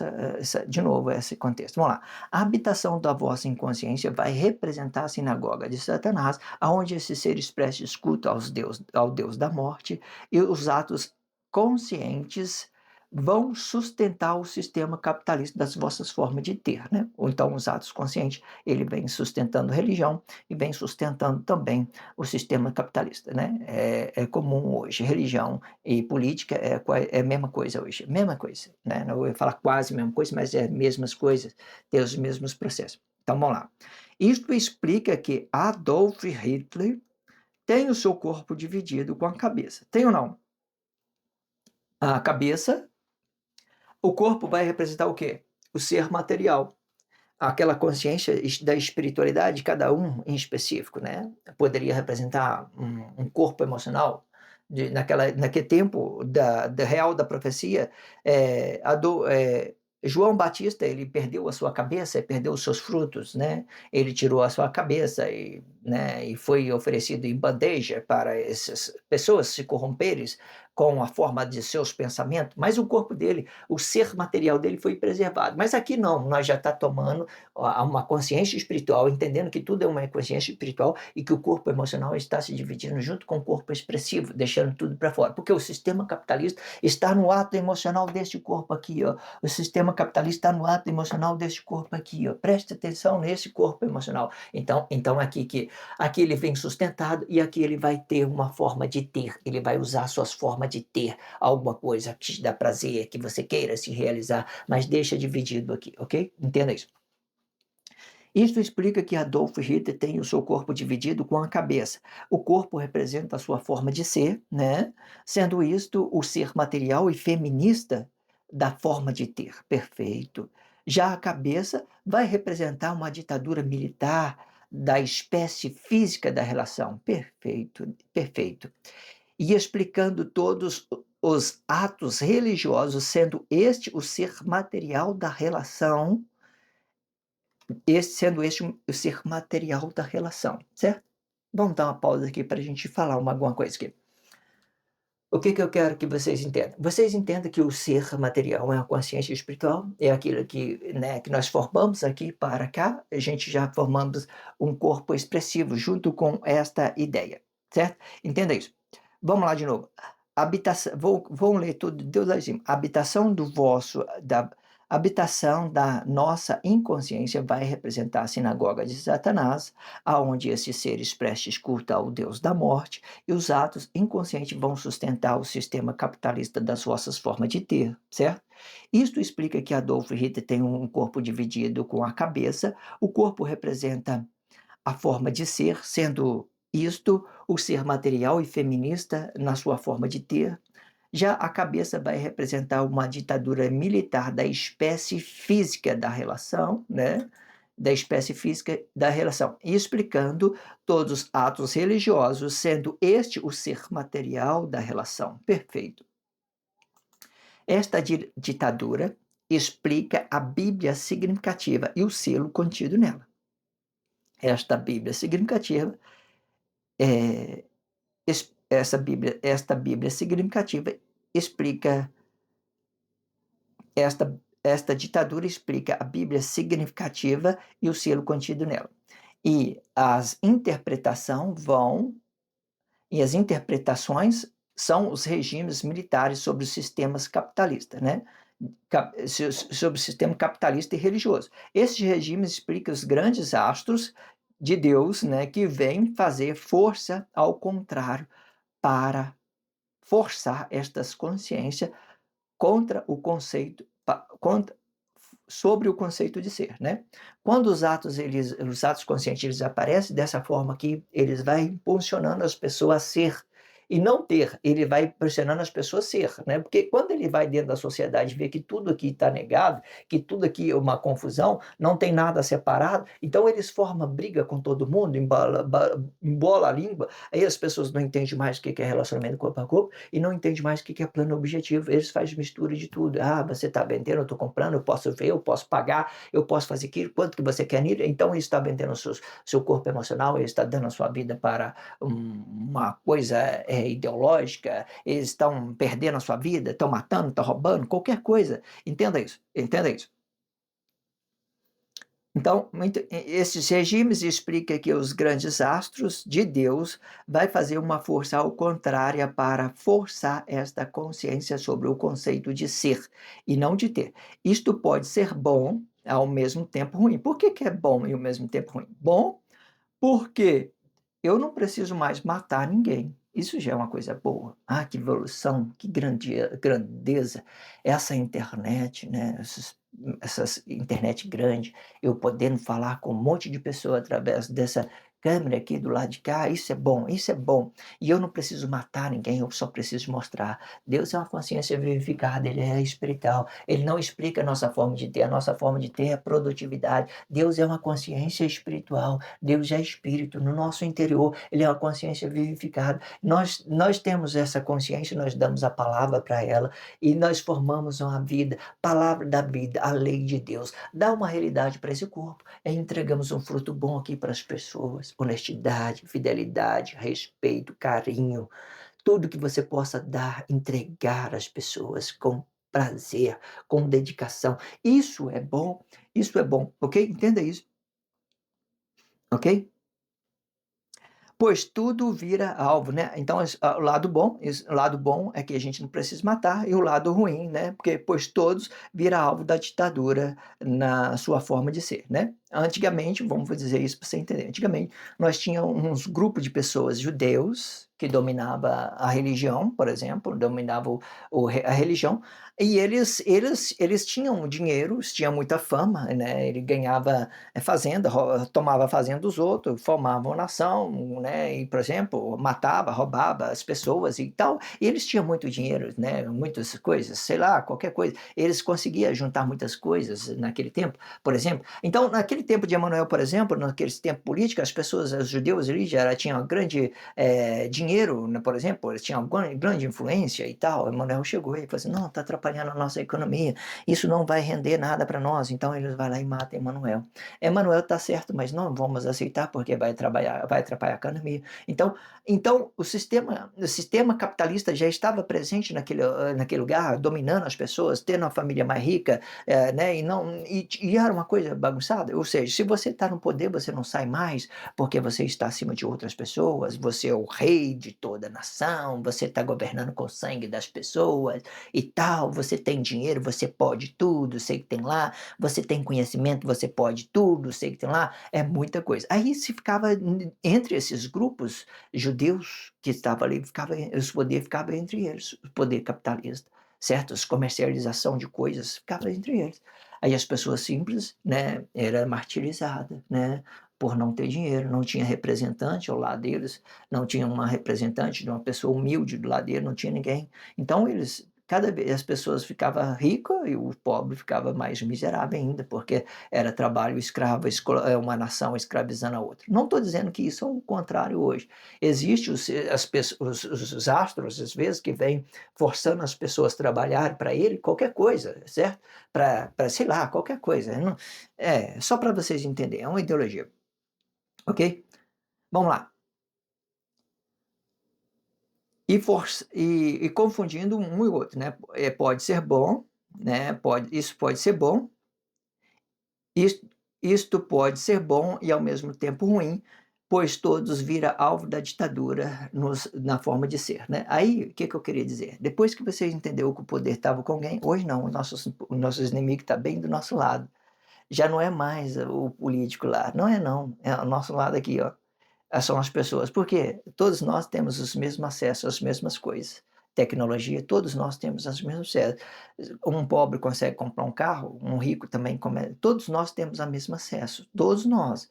de novo esse contexto. Vamos lá. A habitação da vossa inconsciência vai representar a sinagoga de Satanás, aonde esses seres prestam culto ao Deus da morte, e os atos conscientes vão sustentar o sistema capitalista das vossas formas de ter, né? Ou então os atos conscientes, ele vem sustentando religião e vem sustentando também o sistema capitalista, né? É comum hoje, religião e política é a mesma coisa hoje, mesma coisa, né? Não vou falar quase a mesma coisa, mas é as mesmas coisas, tem os mesmos processos. Então vamos lá. Isto explica que Adolf Hitler tem o seu corpo dividido com a cabeça. Tem ou não? A cabeça, o corpo vai representar o quê? O ser material. Aquela consciência da espiritualidade de cada um em específico, né? Poderia representar um corpo emocional. Naquele tempo da real da profecia, João Batista ele perdeu a sua cabeça, perdeu os seus frutos, né? Ele tirou a sua cabeça e foi oferecido em bandeja para essas pessoas se corromperem com a forma de seus pensamentos, mas o corpo dele, o ser material dele foi preservado. Mas aqui não, nós já está tomando uma consciência espiritual, entendendo que tudo é uma consciência espiritual e que o corpo emocional está se dividindo junto com o corpo expressivo, deixando tudo para fora. Porque o sistema capitalista está no ato emocional deste corpo aqui, ó. O sistema capitalista está no ato emocional deste corpo aqui, ó. Preste atenção nesse corpo emocional. Então aqui ele vem sustentado e aqui ele vai ter uma forma de ter. Ele vai usar suas formas de ter alguma coisa que te dá prazer, que você queira se realizar, mas deixa dividido aqui, ok? Entenda isso. Isto explica que Adolf Hitler tem o seu corpo dividido com a cabeça. O corpo representa a sua forma de ser, né? Sendo isto o ser material e feminista da forma de ter. Perfeito. Já a cabeça vai representar uma ditadura militar da espécie física da relação. Perfeito, perfeito. E explicando todos os atos religiosos, sendo este o ser material da relação, sendo este o ser material da relação, certo? Vamos dar uma pausa aqui para a gente falar alguma coisa aqui. O que eu quero que vocês entendam? Vocês entendam que o ser material é a consciência espiritual, é aquilo que nós formamos aqui para cá, a gente já formamos um corpo expressivo junto com esta ideia, certo? Entenda isso. Vamos lá de novo. Vou ler tudo, Deus lá em cima. Habitação da nossa inconsciência vai representar a sinagoga de Satanás, aonde esses seres prestes culto ao Deus da morte, e os atos inconscientes vão sustentar o sistema capitalista das vossas formas de ter, certo? Isto explica que Adolf Hitler tem um corpo dividido com a cabeça, o corpo representa a forma de ser, sendo isto o ser material e feminista na sua forma de ter. Já a cabeça vai representar uma ditadura militar da espécie física da relação, né? da espécie física da relação, e explicando todos os atos religiosos, sendo este o ser material da relação. Perfeito. Esta ditadura explica a Bíblia significativa e o selo contido nela. Esta Bíblia significativa, esta Bíblia significativa explica, esta ditadura explica a Bíblia significativa e o selo contido nela. E as interpretações são os regimes militares sobre os sistemas capitalistas, né? Sobre o sistema capitalista e religioso. Esses regimes explicam os grandes astros de Deus, né, que vêm fazer força ao contrário para forçar estas consciências contra o conceito, sobre o conceito de ser, né? Quando os atos conscientes eles aparecem dessa forma que eles vai impulsionando as pessoas a ser e não ter, ele vai pressionando as pessoas a ser, né? Porque quando ele vai dentro da sociedade e vê que tudo aqui está negado, que tudo aqui é uma confusão, não tem nada separado, então eles formam briga com todo mundo, embola a língua, aí as pessoas não entendem mais o que é relacionamento corpo a corpo e não entendem mais o que é plano objetivo, eles fazem mistura de tudo. Ah, você está vendendo, eu estou comprando, eu posso ver, eu posso pagar, eu posso fazer aquilo, quanto que você quer nisso, então ele está vendendo o seu corpo emocional, ele está dando a sua vida para uma coisa ideológica, eles estão perdendo a sua vida, estão matando, estão roubando, qualquer coisa. Entenda isso, entenda isso. Então, esses regimes explicam que os grandes astros de Deus vai fazer uma força ao contrária para forçar esta consciência sobre o conceito de ser e não de ter. Isto pode ser bom ao mesmo tempo ruim. Por que é bom e ao mesmo tempo ruim? Bom, porque eu não preciso mais matar ninguém. Isso já é uma coisa boa. Ah, que evolução, que grandeza. Essa internet, né? Essas internet grande, eu podendo falar com um monte de pessoas através dessa câmera aqui do lado de cá, isso é bom, isso é bom. E eu não preciso matar ninguém, eu só preciso mostrar. Deus é uma consciência vivificada, ele é espiritual. Ele não explica a nossa forma de ter, a nossa forma de ter é produtividade. Deus é uma consciência espiritual. Deus é espírito, no nosso interior, ele é uma consciência vivificada. Nós temos essa consciência, nós damos a palavra para ela e nós formamos uma vida, palavra da vida, a lei de Deus. Dá uma realidade para esse corpo, entregamos um fruto bom aqui para as pessoas, honestidade, fidelidade, respeito, carinho, tudo que você possa dar, entregar às pessoas com prazer, com dedicação. Isso é bom, ok? Entenda isso. Ok? Pois tudo vira alvo, né? Então, o lado bom é que a gente não precisa matar, e o lado ruim, né? Porque, pois todos vira alvo da ditadura na sua forma de ser, né? Antigamente, vamos dizer isso para você entender, antigamente nós tínhamos uns grupos de pessoas judeus que dominava a religião, por exemplo, dominava a religião, e eles tinham dinheiro, tinham muita fama, né? Ele ganhava fazenda, tomava a fazenda dos outros, formavam nação, né? E, por exemplo, matava, roubava as pessoas e tal. E eles tinham muito dinheiro, né? Muitas coisas, sei lá, qualquer coisa. Eles conseguiam juntar muitas coisas naquele tempo, por exemplo. Então, naquele tempo de Emanuel, por exemplo, naquele tempo político, as pessoas, os judeus ali já tinham grande dinheiro, né? Por exemplo, eles tinham grande influência e tal. Emanuel chegou e falou assim: não, está atrapalhando a nossa economia, isso não vai render nada para nós. Então, eles vão lá e matam Emanuel. Emanuel está certo, mas não vamos aceitar porque vai atrapalhar a economia. Então o sistema capitalista já estava presente naquele lugar, dominando as pessoas, tendo uma família mais rica, né? E era uma coisa bagunçada. Ou seja, se você está no poder, você não sai mais porque você está acima de outras pessoas, você é o rei de toda a nação, você está governando com o sangue das pessoas e tal, você tem dinheiro, você pode tudo, sei que tem lá, você tem conhecimento, você pode tudo, sei que tem lá, é muita coisa. Aí se ficava entre esses grupos judeus que estavam ali, o poder ficava entre eles, o poder capitalista, certo? A comercialização de coisas ficava entre eles. Aí as pessoas simples, né, era martirizada, né, por não ter dinheiro, não tinha representante ao lado deles, não tinha uma representante de uma pessoa humilde do lado dele, não tinha ninguém. Então eles cada vez as pessoas ficavam ricas e o pobre ficava mais miserável ainda, porque era trabalho escravo, uma nação escravizando a outra. Não estou dizendo que isso é o contrário hoje. Existe os astros, às vezes, que vêm forçando as pessoas a trabalhar para ele qualquer coisa, certo? Para, sei lá, qualquer coisa. Não, só para vocês entenderem, é uma ideologia, ok? Vamos lá. E confundindo um e outro, né? Pode ser bom, né? Isso pode ser bom, isto, isto pode ser bom e ao mesmo tempo ruim, pois todos vira alvo da ditadura na forma de ser, né? Aí, o que, que eu queria dizer? Depois que você entendeu que o poder estava com alguém, hoje não, o nosso inimigo está bem do nosso lado. Já não é mais o político lá, não é não, é o nosso lado aqui, ó. São as pessoas. Porque todos nós temos os mesmos acessos às mesmas coisas. Tecnologia, todos nós temos as mesmas acessos. Um pobre consegue comprar um carro, um rico também. Todos nós temos o mesmo acesso. Todos nós.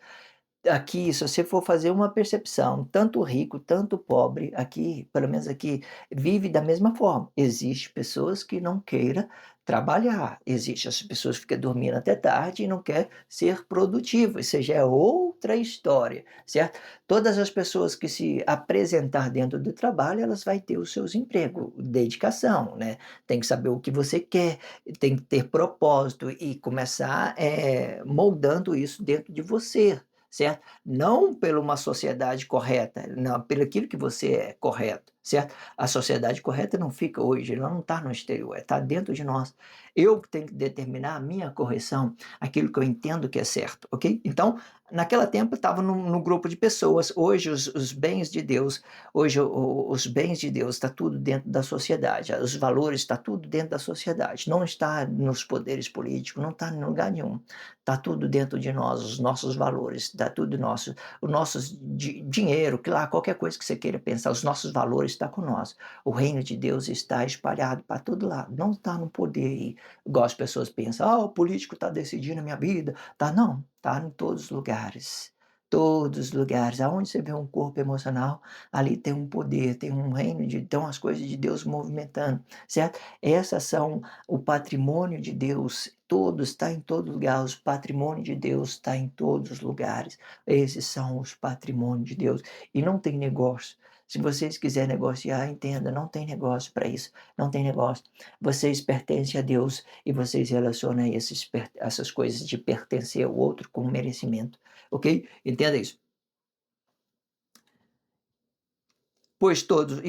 Aqui, se você for fazer uma percepção, tanto rico, tanto pobre, aqui, pelo menos aqui, vive da mesma forma. Existem pessoas que não queiram trabalhar, existem as pessoas que ficam dormindo até tarde e não quer ser produtivo, isso já é outra história, certo? Todas as pessoas que se apresentar dentro do trabalho, elas vão ter os seus empregos, dedicação, né? Tem que saber o que você quer, tem que ter propósito e começar moldando isso dentro de você, certo? Não por uma sociedade correta, não, pelo aquilo que você é correto, certo? A sociedade correta não fica hoje, ela não está no exterior, está dentro de nós. Eu que tenho que determinar a minha correção, aquilo que eu entendo que é certo, ok? Então, naquela tempo eu estava no grupo de pessoas, hoje os bens de Deus, hoje os bens de Deus está tudo dentro da sociedade, os valores está tudo dentro da sociedade, não está nos poderes políticos, não está em lugar nenhum. Está tudo dentro de nós, os nossos valores, está tudo nosso, o nosso dinheiro, que lá, qualquer coisa que você queira pensar, os nossos valores estão com nós. O reino de Deus está espalhado para todo lado, não está no poder aí, igual as pessoas pensam, o político está decidindo a minha vida. Tá, não, está em todos os lugares. Todos os lugares, aonde você vê um corpo emocional, ali tem um poder, tem um reino, tem umas coisas de Deus movimentando, certo? Essas são o patrimônio de Deus, todos, está em todo lugar, o patrimônio de Deus está em todos os lugares. Esses são os patrimônios de Deus. E não tem negócio. Se vocês quiserem negociar, entenda, não tem negócio para isso. Não tem negócio. Vocês pertencem a Deus e vocês relacionam essas coisas de pertencer ao outro com merecimento. Ok? Entenda isso. Pois todos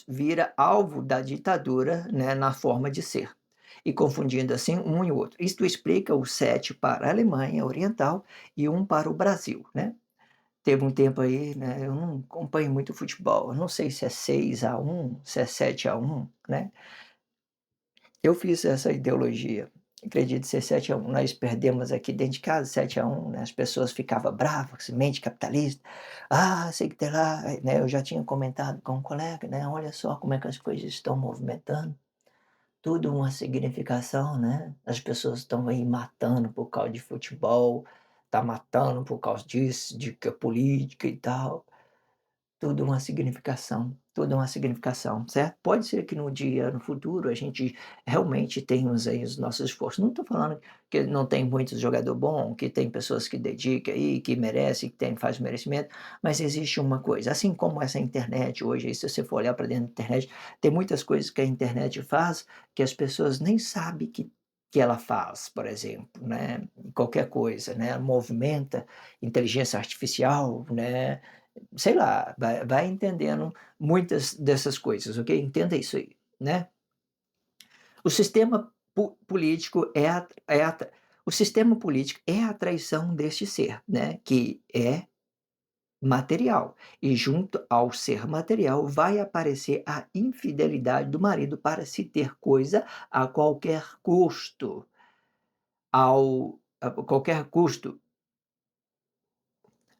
vira alvo da ditadura, né, na forma de ser, e confundindo assim um e outro. Isto explica o 7 para a Alemanha Oriental e um para o Brasil, né? Teve um tempo aí, né, eu não acompanho muito futebol, eu não sei se é 6-1, se é 7-1, né? Eu fiz essa ideologia, acredito ser 7-1. Nós perdemos aqui dentro de casa 7-1, né? As pessoas ficavam bravas, mente capitalista. Sei que tem lá, né? Eu já tinha comentado com um colega, né? Olha só como é que as coisas estão movimentando. Tudo uma significação, né? As pessoas estão aí matando por causa de futebol, tá matando por causa disso, de que é política e tal. Tudo uma significação, certo? Pode ser que no futuro, a gente realmente tenha aí os nossos esforços. Não estou falando que não tem muitos jogador bom, que tem pessoas que dedicam aí, que merece, faz merecimento, mas existe uma coisa, assim como essa internet hoje, aí, se você for olhar para dentro da internet, tem muitas coisas que a internet faz que as pessoas nem sabem que ela faz, por exemplo, né? Qualquer coisa, né? Movimenta inteligência artificial, né? Sei lá, vai entendendo muitas dessas coisas, ok? Entenda isso aí, né? O sistema político o sistema político é a traição deste ser, né? Que é material. E junto ao ser material vai aparecer a infidelidade do marido para se ter coisa a qualquer custo. A qualquer custo,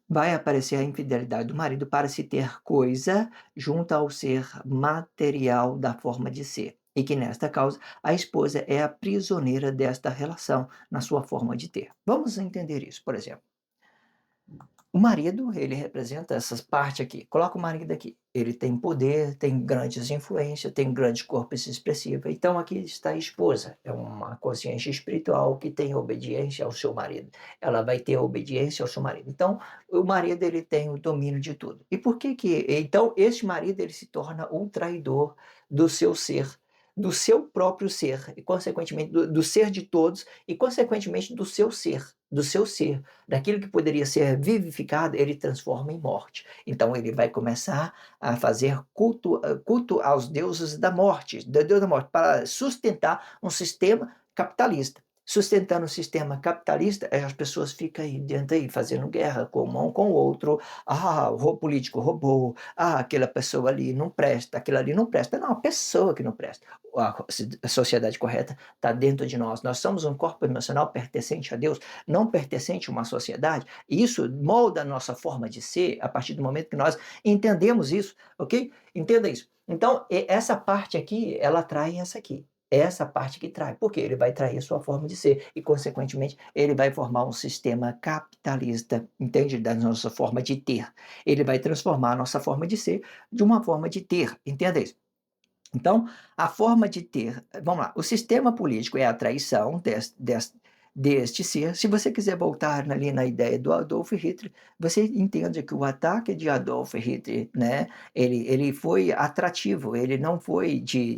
vai aparecer a infidelidade do marido para se ter coisa junto ao ser material da forma de ser, e que nesta causa a esposa é a prisioneira desta relação na sua forma de ter. Vamos entender isso, por exemplo. O marido, ele representa essas parte aqui. Coloca o marido aqui. Ele tem poder, tem grandes influências, tem grande corpo expressivo. Então aqui está a esposa, é uma consciência espiritual que tem obediência ao seu marido. Ela vai ter obediência ao seu marido. Então, o marido ele tem o domínio de tudo. E por que que então esse marido ele se torna um traidor do seu ser, do seu próprio ser e consequentemente do ser de todos e consequentemente do seu ser. Daquilo que poderia ser vivificado, ele transforma em morte. Então ele vai começar a fazer culto aos deuses da morte, do deus da morte, para sustentar um sistema capitalista. Sustentando o sistema capitalista, as pessoas ficam aí dentro aí, fazendo guerra com um com o outro. Ah, o político roubou. Ah, aquela pessoa ali não presta, aquilo ali não presta. Não, a pessoa que não presta. A sociedade correta está dentro de nós. Nós somos um corpo emocional pertencente a Deus, não pertencente a uma sociedade. E isso molda a nossa forma de ser a partir do momento que nós entendemos isso, ok? Entenda isso. Então, essa parte aqui, ela atrai essa aqui. Essa parte que trai, porque ele vai trair a sua forma de ser e, consequentemente, ele vai formar um sistema capitalista, entende? Da nossa forma de ter. Ele vai transformar a nossa forma de ser de uma forma de ter, entenda isso. Então, a forma de ter, vamos lá, o sistema político é a traição deste ser. Se você quiser voltar ali na ideia do Adolf Hitler, você entende que o ataque de Adolf Hitler, né, ele foi atrativo, ele não foi de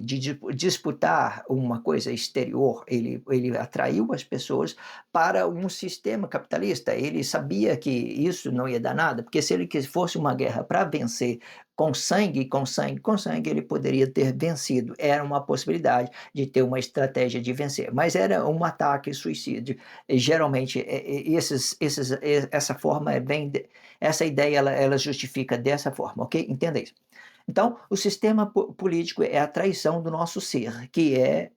disputar uma coisa exterior, ele atraiu as pessoas para um sistema capitalista. Ele sabia que isso não ia dar nada, porque se ele fosse uma guerra para vencer com sangue, com sangue, com sangue, ele poderia ter vencido. Era uma possibilidade de ter uma estratégia de vencer, mas era um ataque suicídio. E, geralmente, essa forma é bem, essa ideia ela justifica dessa forma, ok? Entenda isso. Então, o sistema político é a traição do nosso ser, que é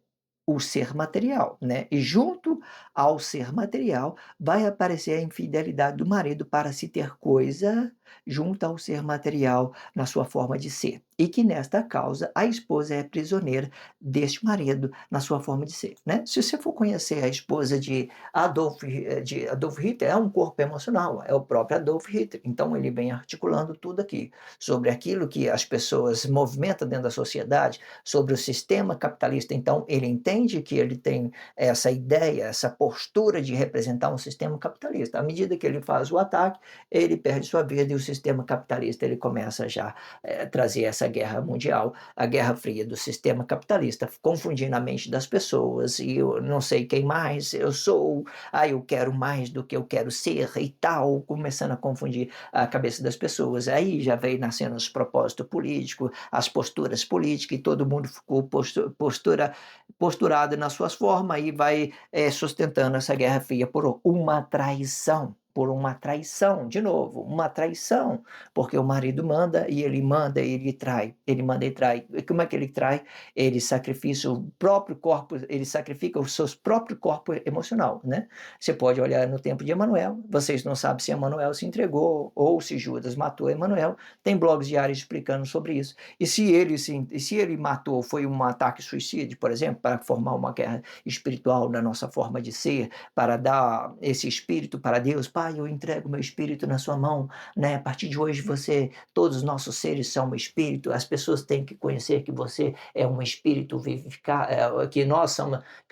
o ser material, né? E junto ao ser material vai aparecer a infidelidade do marido para se ter coisa junto ao ser material na sua forma de ser. E que nesta causa a esposa é prisioneira deste marido na sua forma de ser, né? Se você for conhecer a esposa de Adolf Hitler, é um corpo emocional, é o próprio Adolf Hitler. Então ele vem articulando tudo aqui sobre aquilo que as pessoas movimentam dentro da sociedade, sobre o sistema capitalista. Então, ele entende que ele tem essa ideia, essa postura de representar um sistema capitalista. À medida que ele faz o ataque, ele perde sua vida e o sistema capitalista ele começa já a trazer essa guerra mundial, a guerra fria do sistema capitalista, confundindo a mente das pessoas e eu não sei quem mais, eu sou, eu quero mais do que eu quero ser e tal, começando a confundir a cabeça das pessoas. Aí já veio nascendo os propósitos políticos, as posturas políticas, e todo mundo ficou posturado nas suas formas e vai sustentando essa guerra fria por uma traição, de novo, uma traição, porque o marido manda e ele trai, ele manda e trai. E como é que ele trai? Ele sacrifica o próprio corpo, ele sacrifica o seu próprio corpo emocional, né? Você pode olhar no tempo de Emanuel, vocês não sabem se Emanuel se entregou ou se Judas matou Emanuel, tem blogs diários explicando sobre isso. E se ele matou, foi um ataque suicídio, por exemplo, para formar uma guerra espiritual na nossa forma de ser, para dar esse espírito para Deus, Pai, eu entrego meu espírito na sua mão, né? A partir de hoje todos os nossos seres são um espírito, as pessoas têm que conhecer que você é um espírito vivificado, que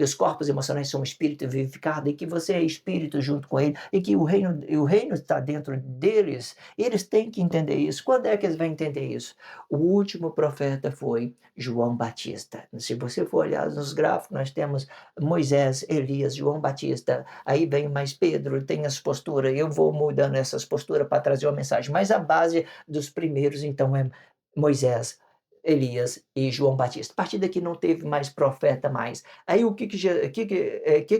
os corpos emocionais são um espírito vivificado e que você é espírito junto com ele e que o reino está dentro deles. Eles têm que entender isso. Quando é que eles vão entender isso? O último profeta foi João Batista. Se você for olhar nos gráficos, nós temos Moisés, Elias, João Batista, aí vem mais Pedro, tem as posturas, eu vou mudando essas posturas para trazer uma mensagem, mas a base dos primeiros, então, é Moisés, Elias e João Batista. A partir daqui não teve mais profeta mais. Aí o que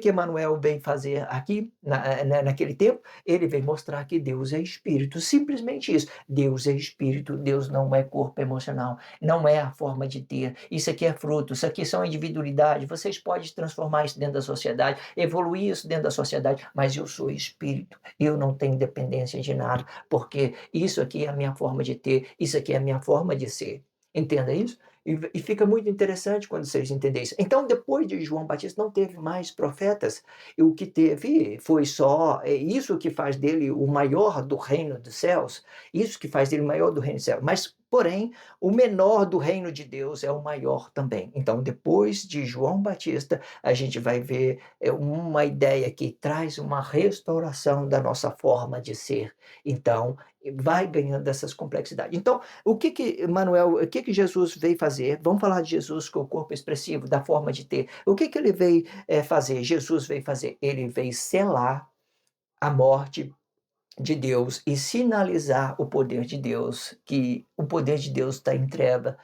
Emanuel vem fazer aqui, naquele tempo? Ele vem mostrar que Deus é espírito, simplesmente isso. Deus é espírito, Deus não é corpo emocional, não é a forma de ter. Isso aqui é fruto, isso aqui são individualidade. Vocês podem transformar isso dentro da sociedade, evoluir isso dentro da sociedade, mas eu sou espírito, eu não tenho dependência de nada, porque isso aqui é a minha forma de ter, isso aqui é a minha forma de ser. Entenda isso? E fica muito interessante quando vocês entendem isso. Então, depois de João Batista, não teve mais profetas, e o que teve foi só isso que faz dele o maior do reino dos céus, isso que faz dele o maior do reino dos céus. Mas, porém, o menor do reino de Deus é o maior também. Então, depois de João Batista, a gente vai ver uma ideia que traz uma restauração da nossa forma de ser. Então, vai ganhando essas complexidades. Então, Manuel, o que que Jesus veio fazer? Vamos falar de Jesus com o corpo expressivo, da forma de ter. O que que ele veio fazer? Jesus veio fazer? Ele veio selar a morte de Deus e sinalizar o poder de Deus, que o poder de Deus está em treva,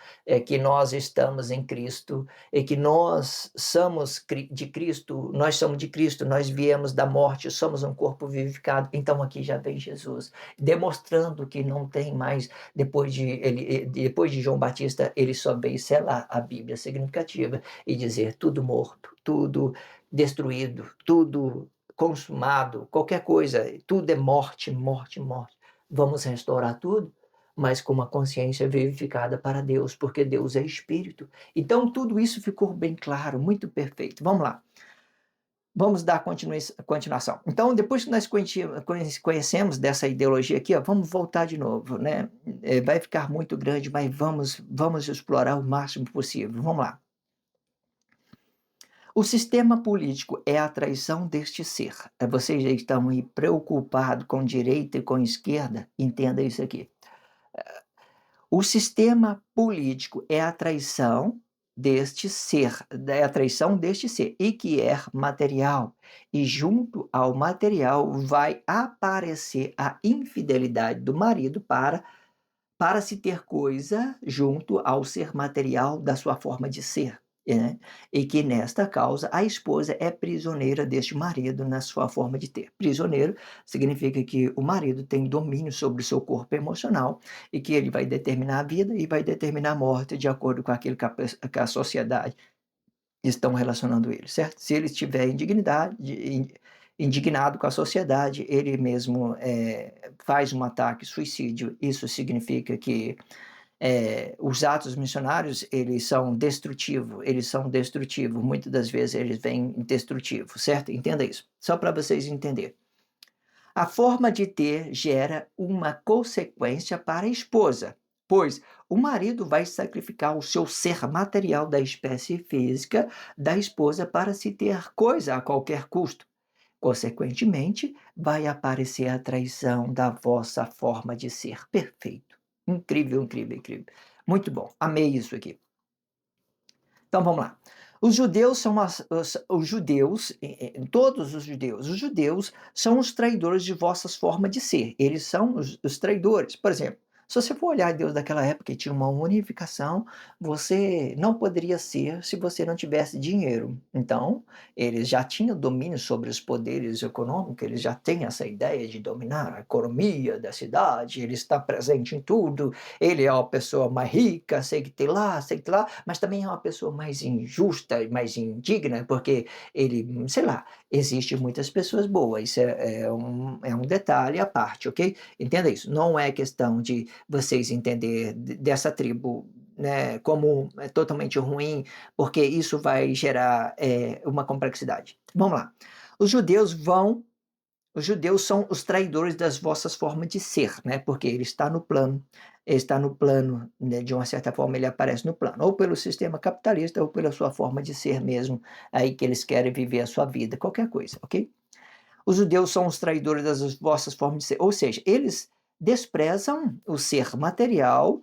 que nós estamos em Cristo, e que nós somos de Cristo, nós somos de Cristo, nós viemos da morte, somos um corpo vivificado. Então aqui já vem Jesus, demonstrando que não tem mais, depois de João Batista, ele só veio selar a Bíblia significativa e dizer tudo morto, tudo destruído, tudo consumado, qualquer coisa, tudo é morte, morte, morte. Vamos restaurar tudo, mas com uma consciência vivificada para Deus, porque Deus é espírito. Então tudo isso ficou bem claro, muito perfeito. Vamos lá. Vamos dar continuação. Então, depois que nós conhecemos dessa ideologia aqui, ó, vamos voltar de novo, né? Vai ficar muito grande, mas vamos explorar o máximo possível. Vamos lá. O sistema político é a traição deste ser. Vocês já estão aí preocupados com direita e com esquerda? Entenda isso aqui. O sistema político é a traição deste ser, é a traição deste ser, e que é material. E junto ao material vai aparecer a infidelidade do marido para se ter coisa junto ao ser material da sua forma de ser, né? E que nesta causa a esposa é prisioneira deste marido na sua forma de ter. Prisioneiro significa que o marido tem domínio sobre o seu corpo emocional e que ele vai determinar a vida e vai determinar a morte de acordo com aquilo que a sociedade estão relacionando ele, certo? Se ele estiver indignado com a sociedade, ele mesmo faz um ataque, suicídio. Isso significa que os atos missionários, eles são destrutivos, muitas das vezes eles vêm destrutivos, certo? Entenda isso, só para vocês entenderem. A forma de ter gera uma consequência para a esposa, pois o marido vai sacrificar o seu ser material da espécie física da esposa para se ter coisa a qualquer custo. Consequentemente, vai aparecer a traição da vossa forma de ser. Perfeito. Incrível, incrível, incrível. Muito bom. Amei isso aqui. Então vamos lá. Os judeus são os judeus, todos os judeus são os traidores de vossas formas de ser. Eles são os traidores. Por exemplo, se você for olhar Deus daquela época que tinha uma unificação, você não poderia ser se você não tivesse dinheiro. Então, eles já tinham domínio sobre os poderes econômicos, eles já têm essa ideia de dominar a economia da cidade, ele está presente em tudo, ele é uma pessoa mais rica, sei que tem lá, mas também é uma pessoa mais injusta, mais indigna, porque ele, sei lá, existe muitas pessoas boas, isso é um detalhe à parte, ok? Entenda isso, não é questão de vocês entender dessa tribo, né, como é totalmente ruim, porque isso vai gerar uma complexidade. Vamos lá. Os judeus vão os judeus são os traidores das vossas formas de ser, né? Porque ele está no plano, né? De uma certa forma ele aparece no plano, ou pelo sistema capitalista, ou pela sua forma de ser mesmo, aí que eles querem viver a sua vida, qualquer coisa, ok? Os judeus são os traidores das vossas formas de ser, ou seja, eles desprezam o ser material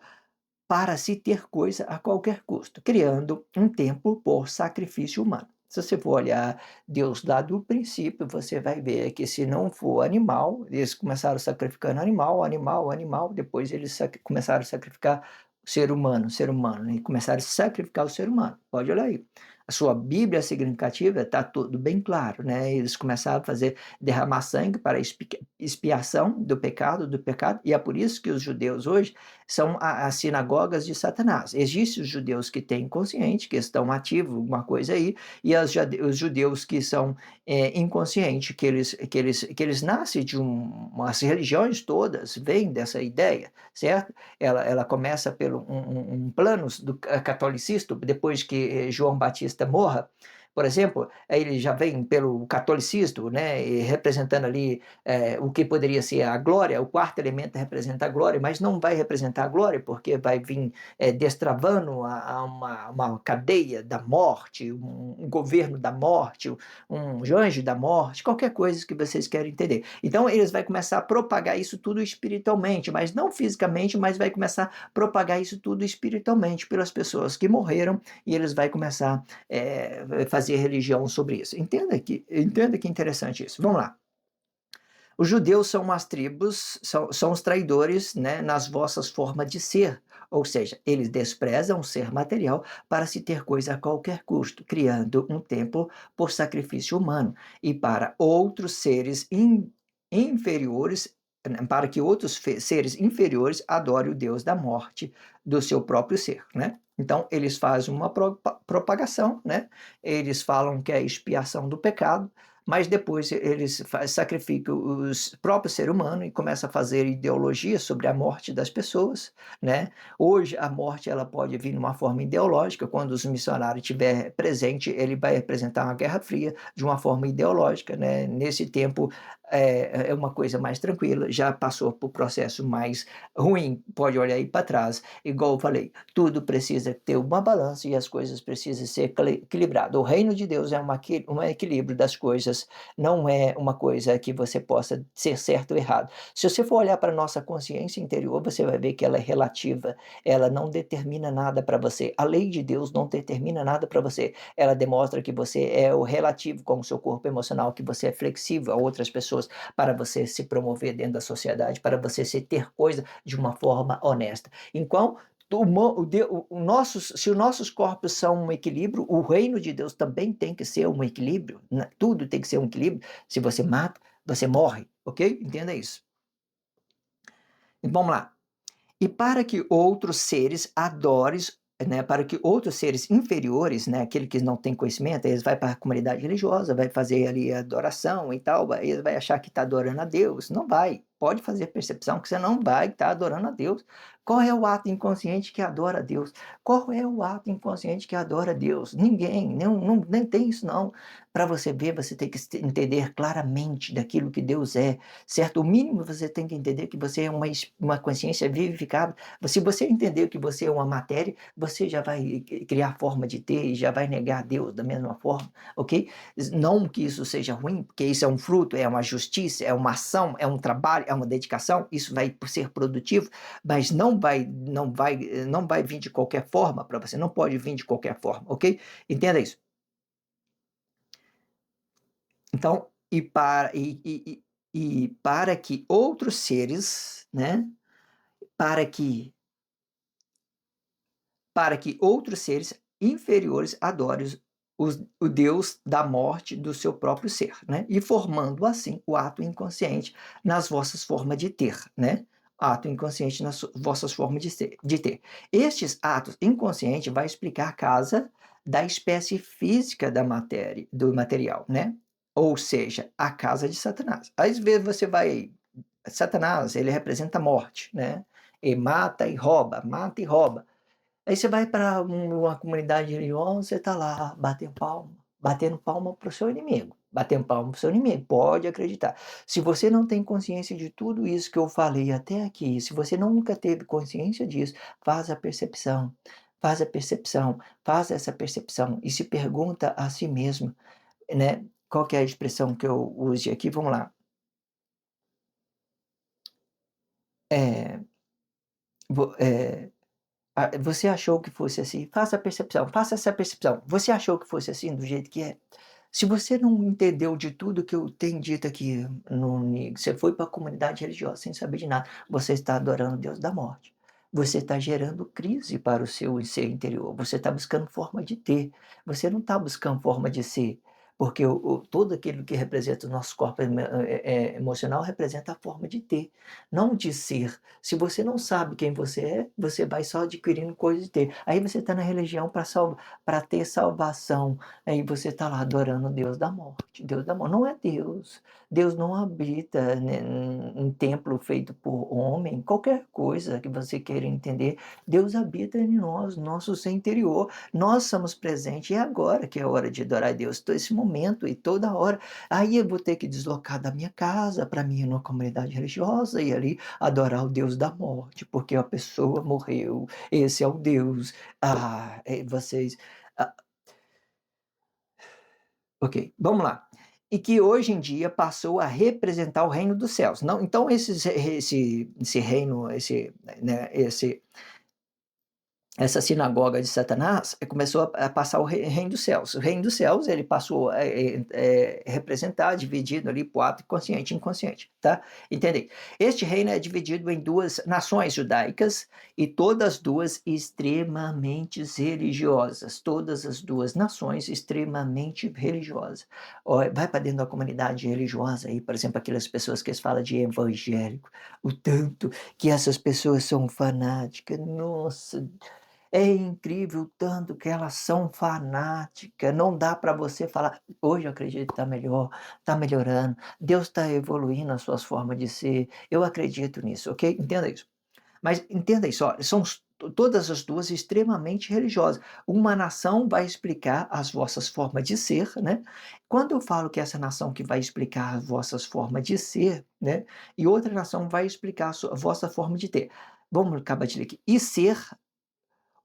para se ter coisa a qualquer custo, criando um templo por sacrifício humano. Se você for olhar Deus lá do princípio, você vai ver que se não for animal, eles começaram sacrificando animal, animal, animal, depois eles começaram a sacrificar ser humano, e começaram a sacrificar o ser humano. Pode olhar aí. a sua Bíblia significativa, está tudo bem claro, né? Eles começaram a fazer derramar sangue para expiação do pecado, e é por isso que os judeus hoje são as sinagogas de Satanás. Existem os judeus que têm consciente, que estão ativos, alguma coisa aí, e os judeus que são inconscientes, que eles nascem de umas religiões todas, vêm dessa ideia, certo? Ela começa pelo um plano do catolicismo, depois que João Batista morra, por exemplo, aí ele já vem pelo catolicismo, né, representando ali o que poderia ser a glória, o quarto elemento representa a glória, mas não vai representar a glória, porque vai vir destravando uma cadeia da morte, um governo da morte, um anjo da morte, qualquer coisa que vocês querem entender. Então eles vão começar a propagar isso tudo espiritualmente, mas não fisicamente, mas vai começar a propagar isso tudo espiritualmente pelas pessoas que morreram, e eles vão começar a fazer religião sobre isso. Entenda que interessante isso. Vamos lá. Os judeus são as tribos, são os traidores, né, nas vossas formas de ser. Ou seja, eles desprezam o ser material para se ter coisa a qualquer custo, criando um templo por sacrifício humano e para outros seres inferiores, para que outros seres inferiores adorem o Deus da morte do seu próprio ser, né? Então, eles fazem uma propagação, né? Eles falam que é a expiação do pecado, mas depois eles sacrificam o próprio ser humano e começam a fazer ideologia sobre a morte das pessoas, né? Hoje a morte ela pode vir de uma forma ideológica, quando os missionários estiver presente, ele vai representar uma guerra fria de uma forma ideológica, né? Nesse tempo é uma coisa mais tranquila, já passou por processo mais ruim, pode olhar aí para trás, igual eu falei, tudo precisa ter uma balança e as coisas precisam ser equilibradas. O reino de Deus é um equilíbrio das coisas, não é uma coisa que você possa ser certo ou errado. Se você for olhar para a nossa consciência interior, você vai ver que ela é relativa, ela não determina nada para você. A lei de Deus não determina nada para você. Ela demonstra que você é o relativo com o seu corpo emocional, que você é flexível a outras pessoas, para você se promover dentro da sociedade, para você se ter coisa de uma forma honesta. Então, se os nossos corpos são um equilíbrio, o reino de Deus também tem que ser um equilíbrio, né? Tudo tem que ser um equilíbrio. Se você mata, você morre, ok? Entenda isso. E vamos lá. E para que outros seres adores, né, para que outros seres inferiores, né, aquele que não tem conhecimento, eles vai para a comunidade religiosa, vai fazer ali a adoração e tal, ele vai achar que está adorando a Deus. Não vai. Pode fazer percepção que você não vai estar adorando a Deus. Qual é o ato inconsciente que adora a Deus? Qual é o ato inconsciente que adora a Deus? Ninguém, nem tem isso não. Para você ver, você tem que entender claramente daquilo que Deus é, certo? O mínimo você tem que entender que você é uma consciência vivificada. Se você entender que você é uma matéria, você já vai criar forma de ter e já vai negar a Deus da mesma forma, ok? Não que isso seja ruim, porque isso é um fruto, é uma justiça, é uma ação, é um trabalho, é uma dedicação, isso vai ser produtivo, mas não vai vir de qualquer forma para você, não pode vir de qualquer forma, ok? Entenda isso. Então, para que outros seres, né, para que outros seres inferiores adorem o Deus da morte do seu próprio ser, né? E formando assim o ato inconsciente nas vossas formas de ter, né? Ato inconsciente nas vossas formas de ter. Estes atos inconscientes vai explicar a casa da espécie física da matéria, do material, né? Ou seja, a casa de Satanás. Às vezes você vai Satanás, ele representa a morte, né? E mata e rouba, mata e rouba. Aí você vai para uma comunidade religiosa, você está lá batendo palma para o seu inimigo, batendo palma para o seu inimigo, pode acreditar. Se você não tem consciência de tudo isso que eu falei até aqui, se você nunca teve consciência disso, faz a percepção, faz a percepção, faz essa percepção e se pergunta a si mesmo, né? Qual que é a expressão que eu use aqui? Vamos lá. É, vo- é, você achou que fosse assim? Faça a percepção, faça essa percepção. Você achou que fosse assim, do jeito que é? Se você não entendeu de tudo que eu tenho dito aqui, você foi para a comunidade religiosa sem saber de nada, você está adorando o Deus da morte. você está gerando crise para o seu ser interior, você está buscando forma de ter, você não está buscando forma de ser, porque tudo aquilo que representa o nosso corpo emocional representa a forma de ter, não de ser. Se você não sabe quem você é, você vai só adquirindo coisas de ter. Aí você está na religião para ter salvação, aí você está lá adorando o Deus da morte, Deus da morte. Não é Deus. Deus não habita, né, em templo feito por homem, qualquer coisa que você queira entender, Deus habita em nós, nosso ser interior, nós somos presentes, e é agora que é a hora de adorar a Deus, todo esse momento e toda hora. Aí eu vou ter que deslocar da minha casa para mim ir numa comunidade religiosa e ali adorar o Deus da morte, porque a pessoa morreu, esse é o Deus. Vocês. ah, Ok, vamos lá. E que hoje em dia passou a representar o reino dos céus. Não, então esse reino, né, essa sinagoga de Satanás começou a passar o reino dos céus. O reino dos céus ele passou a representar, dividido ali para o ato consciente e inconsciente, tá? Entendem? Este reino é dividido em duas nações judaicas e todas duas extremamente religiosas. Todas as duas nações extremamente religiosas. Vai para dentro da comunidade religiosa aí, por exemplo, aquelas pessoas que falam de evangélico, o tanto que essas pessoas são fanáticas, nossa, é incrível o tanto que elas são fanáticas, não dá para você falar: "Hoje eu acredito que está melhor, está melhorando, Deus está evoluindo as suas formas de ser, eu acredito nisso", ok? Entenda isso. Mas entenda isso, ó, são todas as 2 extremamente religiosas. Uma nação vai explicar as vossas formas de ser, né. Quando eu falo que essa nação que vai explicar as vossas formas de ser, né, e outra nação vai explicar a vossa forma de ter. Vamos acabar de ler aqui. E ser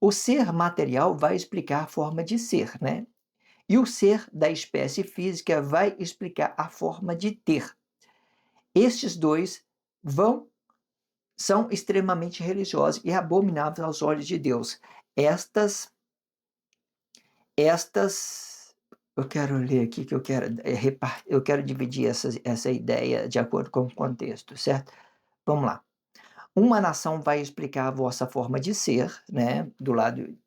o ser material vai explicar a forma de ser, né? E o ser da espécie física vai explicar a forma de ter. Estes dois vão são extremamente religiosos e abomináveis aos olhos de Deus. Estas estas eu quero ler aqui que eu quero eu quero dividir essa ideia de acordo com o contexto, certo? Vamos lá. Uma nação vai explicar a vossa forma de ser, né, do lado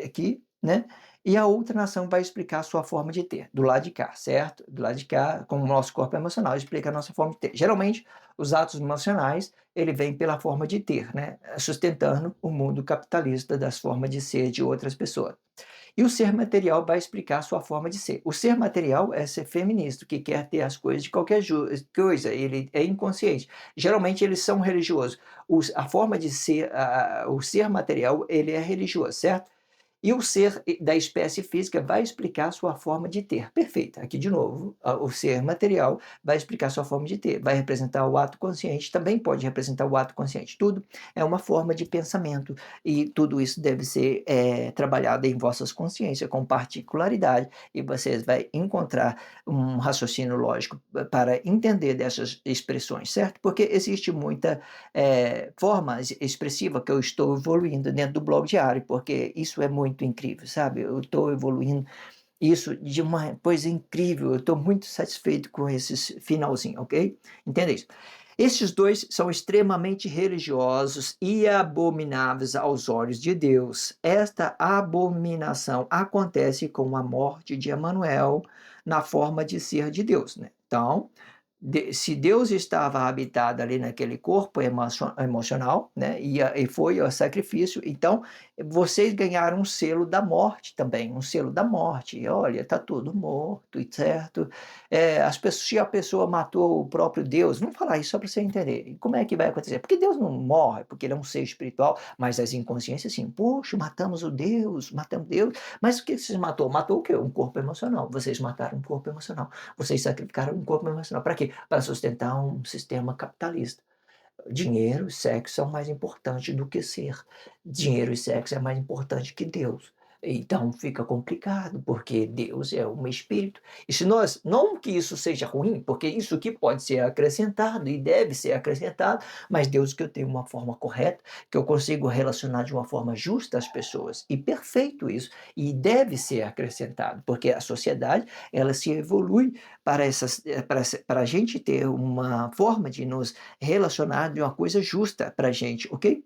aqui, né, e a outra nação vai explicar a sua forma de ter, do lado de cá, certo? Do lado de cá, como o nosso corpo é emocional, explica a nossa forma de ter. Geralmente, os atos emocionais, ele vem pela forma de ter, né, sustentando o mundo capitalista das formas de ser de outras pessoas. E o ser material vai explicar a sua forma de ser. O ser material é ser feminista, que quer ter as coisas de qualquer coisa, ele é inconsciente. Geralmente eles são religiosos. A forma de ser, o ser material, ele é religioso, certo? E o ser da espécie física vai explicar sua forma de ter. Perfeito. Aqui de novo, o ser material vai explicar sua forma de ter. Vai representar o ato consciente, também pode representar o ato consciente. Tudo é uma forma de pensamento e tudo isso deve ser trabalhado em vossas consciências com particularidade e vocês vão encontrar um raciocínio lógico para entender dessas expressões, certo? Porque existe muita forma expressiva que eu estou evoluindo dentro do blog diário, porque isso é muito incrível, sabe? Eu estou evoluindo isso de uma coisa incrível, eu estou muito satisfeito com esse finalzinho, ok? Entende isso? Estes dois são extremamente religiosos e abomináveis aos olhos de Deus. Esta abominação acontece com a morte de Emanuel na forma de ser de Deus, né? Então, se Deus estava habitado ali naquele corpo emocional, né, e foi o sacrifício, então vocês ganharam um selo da morte também, um selo da morte. E olha, está tudo morto, certo? Se a pessoa matou o próprio Deus, vamos falar isso só para você entender. E como é que vai acontecer? Porque Deus não morre, porque ele é um ser espiritual, mas as inconsciências, sim, poxa, matamos Deus, mas o que vocês matou? Matou o quê? Um corpo emocional. Vocês mataram um corpo emocional. Vocês sacrificaram um corpo emocional. Para quê? Para sustentar um sistema capitalista. Dinheiro e sexo são mais importantes do que ser. Dinheiro e sexo é mais importante que Deus. Então fica complicado, porque Deus é um espírito. E se nós, não que isso seja ruim, porque isso aqui pode ser acrescentado e deve ser acrescentado, mas Deus que eu tenho uma forma correta, que eu consigo relacionar de uma forma justa as pessoas. E perfeito isso. E deve ser acrescentado, porque a sociedade, ela se evolui para a gente ter uma forma de nos relacionar de uma coisa justa para a gente, ok?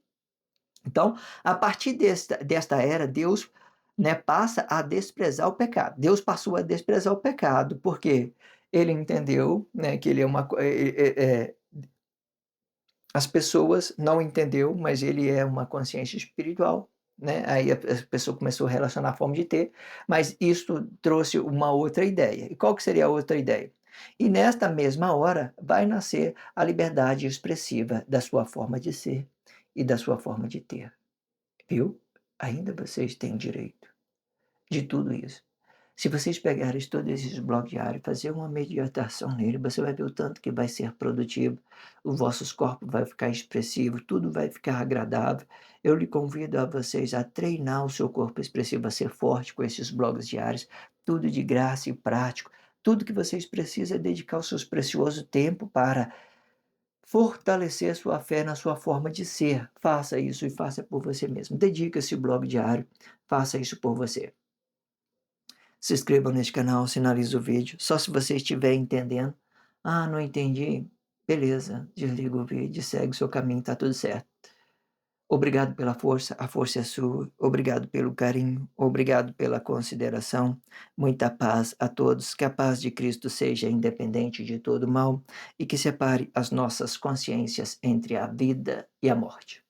Então, a partir desta era, Deus, né, passa a desprezar o pecado. Deus passou a desprezar o pecado, porque ele entendeu, né, que ele é uma as pessoas não entendeu, mas ele é uma consciência espiritual, né, aí a pessoa começou a relacionar a forma de ter, mas isto trouxe uma outra ideia. E qual que seria a outra ideia? E nesta mesma hora vai nascer a liberdade expressiva da sua forma de ser e da sua forma de ter. Viu? Ainda vocês têm direito de tudo isso. Se vocês pegarem todos esses blogs diários, fazer uma meditação nele, você vai ver o tanto que vai ser produtivo, os vossos corpos vai ficar expressivo, tudo vai ficar agradável. Eu lhe convido a vocês a treinar o seu corpo expressivo, a ser forte com esses blogs diários, tudo de graça e prático. Tudo que vocês precisam é dedicar o seu precioso tempo para fortalecer sua fé na sua forma de ser. Faça isso e faça por você mesmo. Dedique esse blog diário, faça isso por você. Se inscreva neste canal, sinalize o vídeo. Só se você estiver entendendo. Ah, não entendi. Beleza, desliga o vídeo, segue o seu caminho, tá tudo certo. Obrigado pela força, a força é sua. Obrigado pelo carinho, obrigado pela consideração. Muita paz a todos. Que a paz de Cristo seja independente de todo mal e que separe as nossas consciências entre a vida e a morte.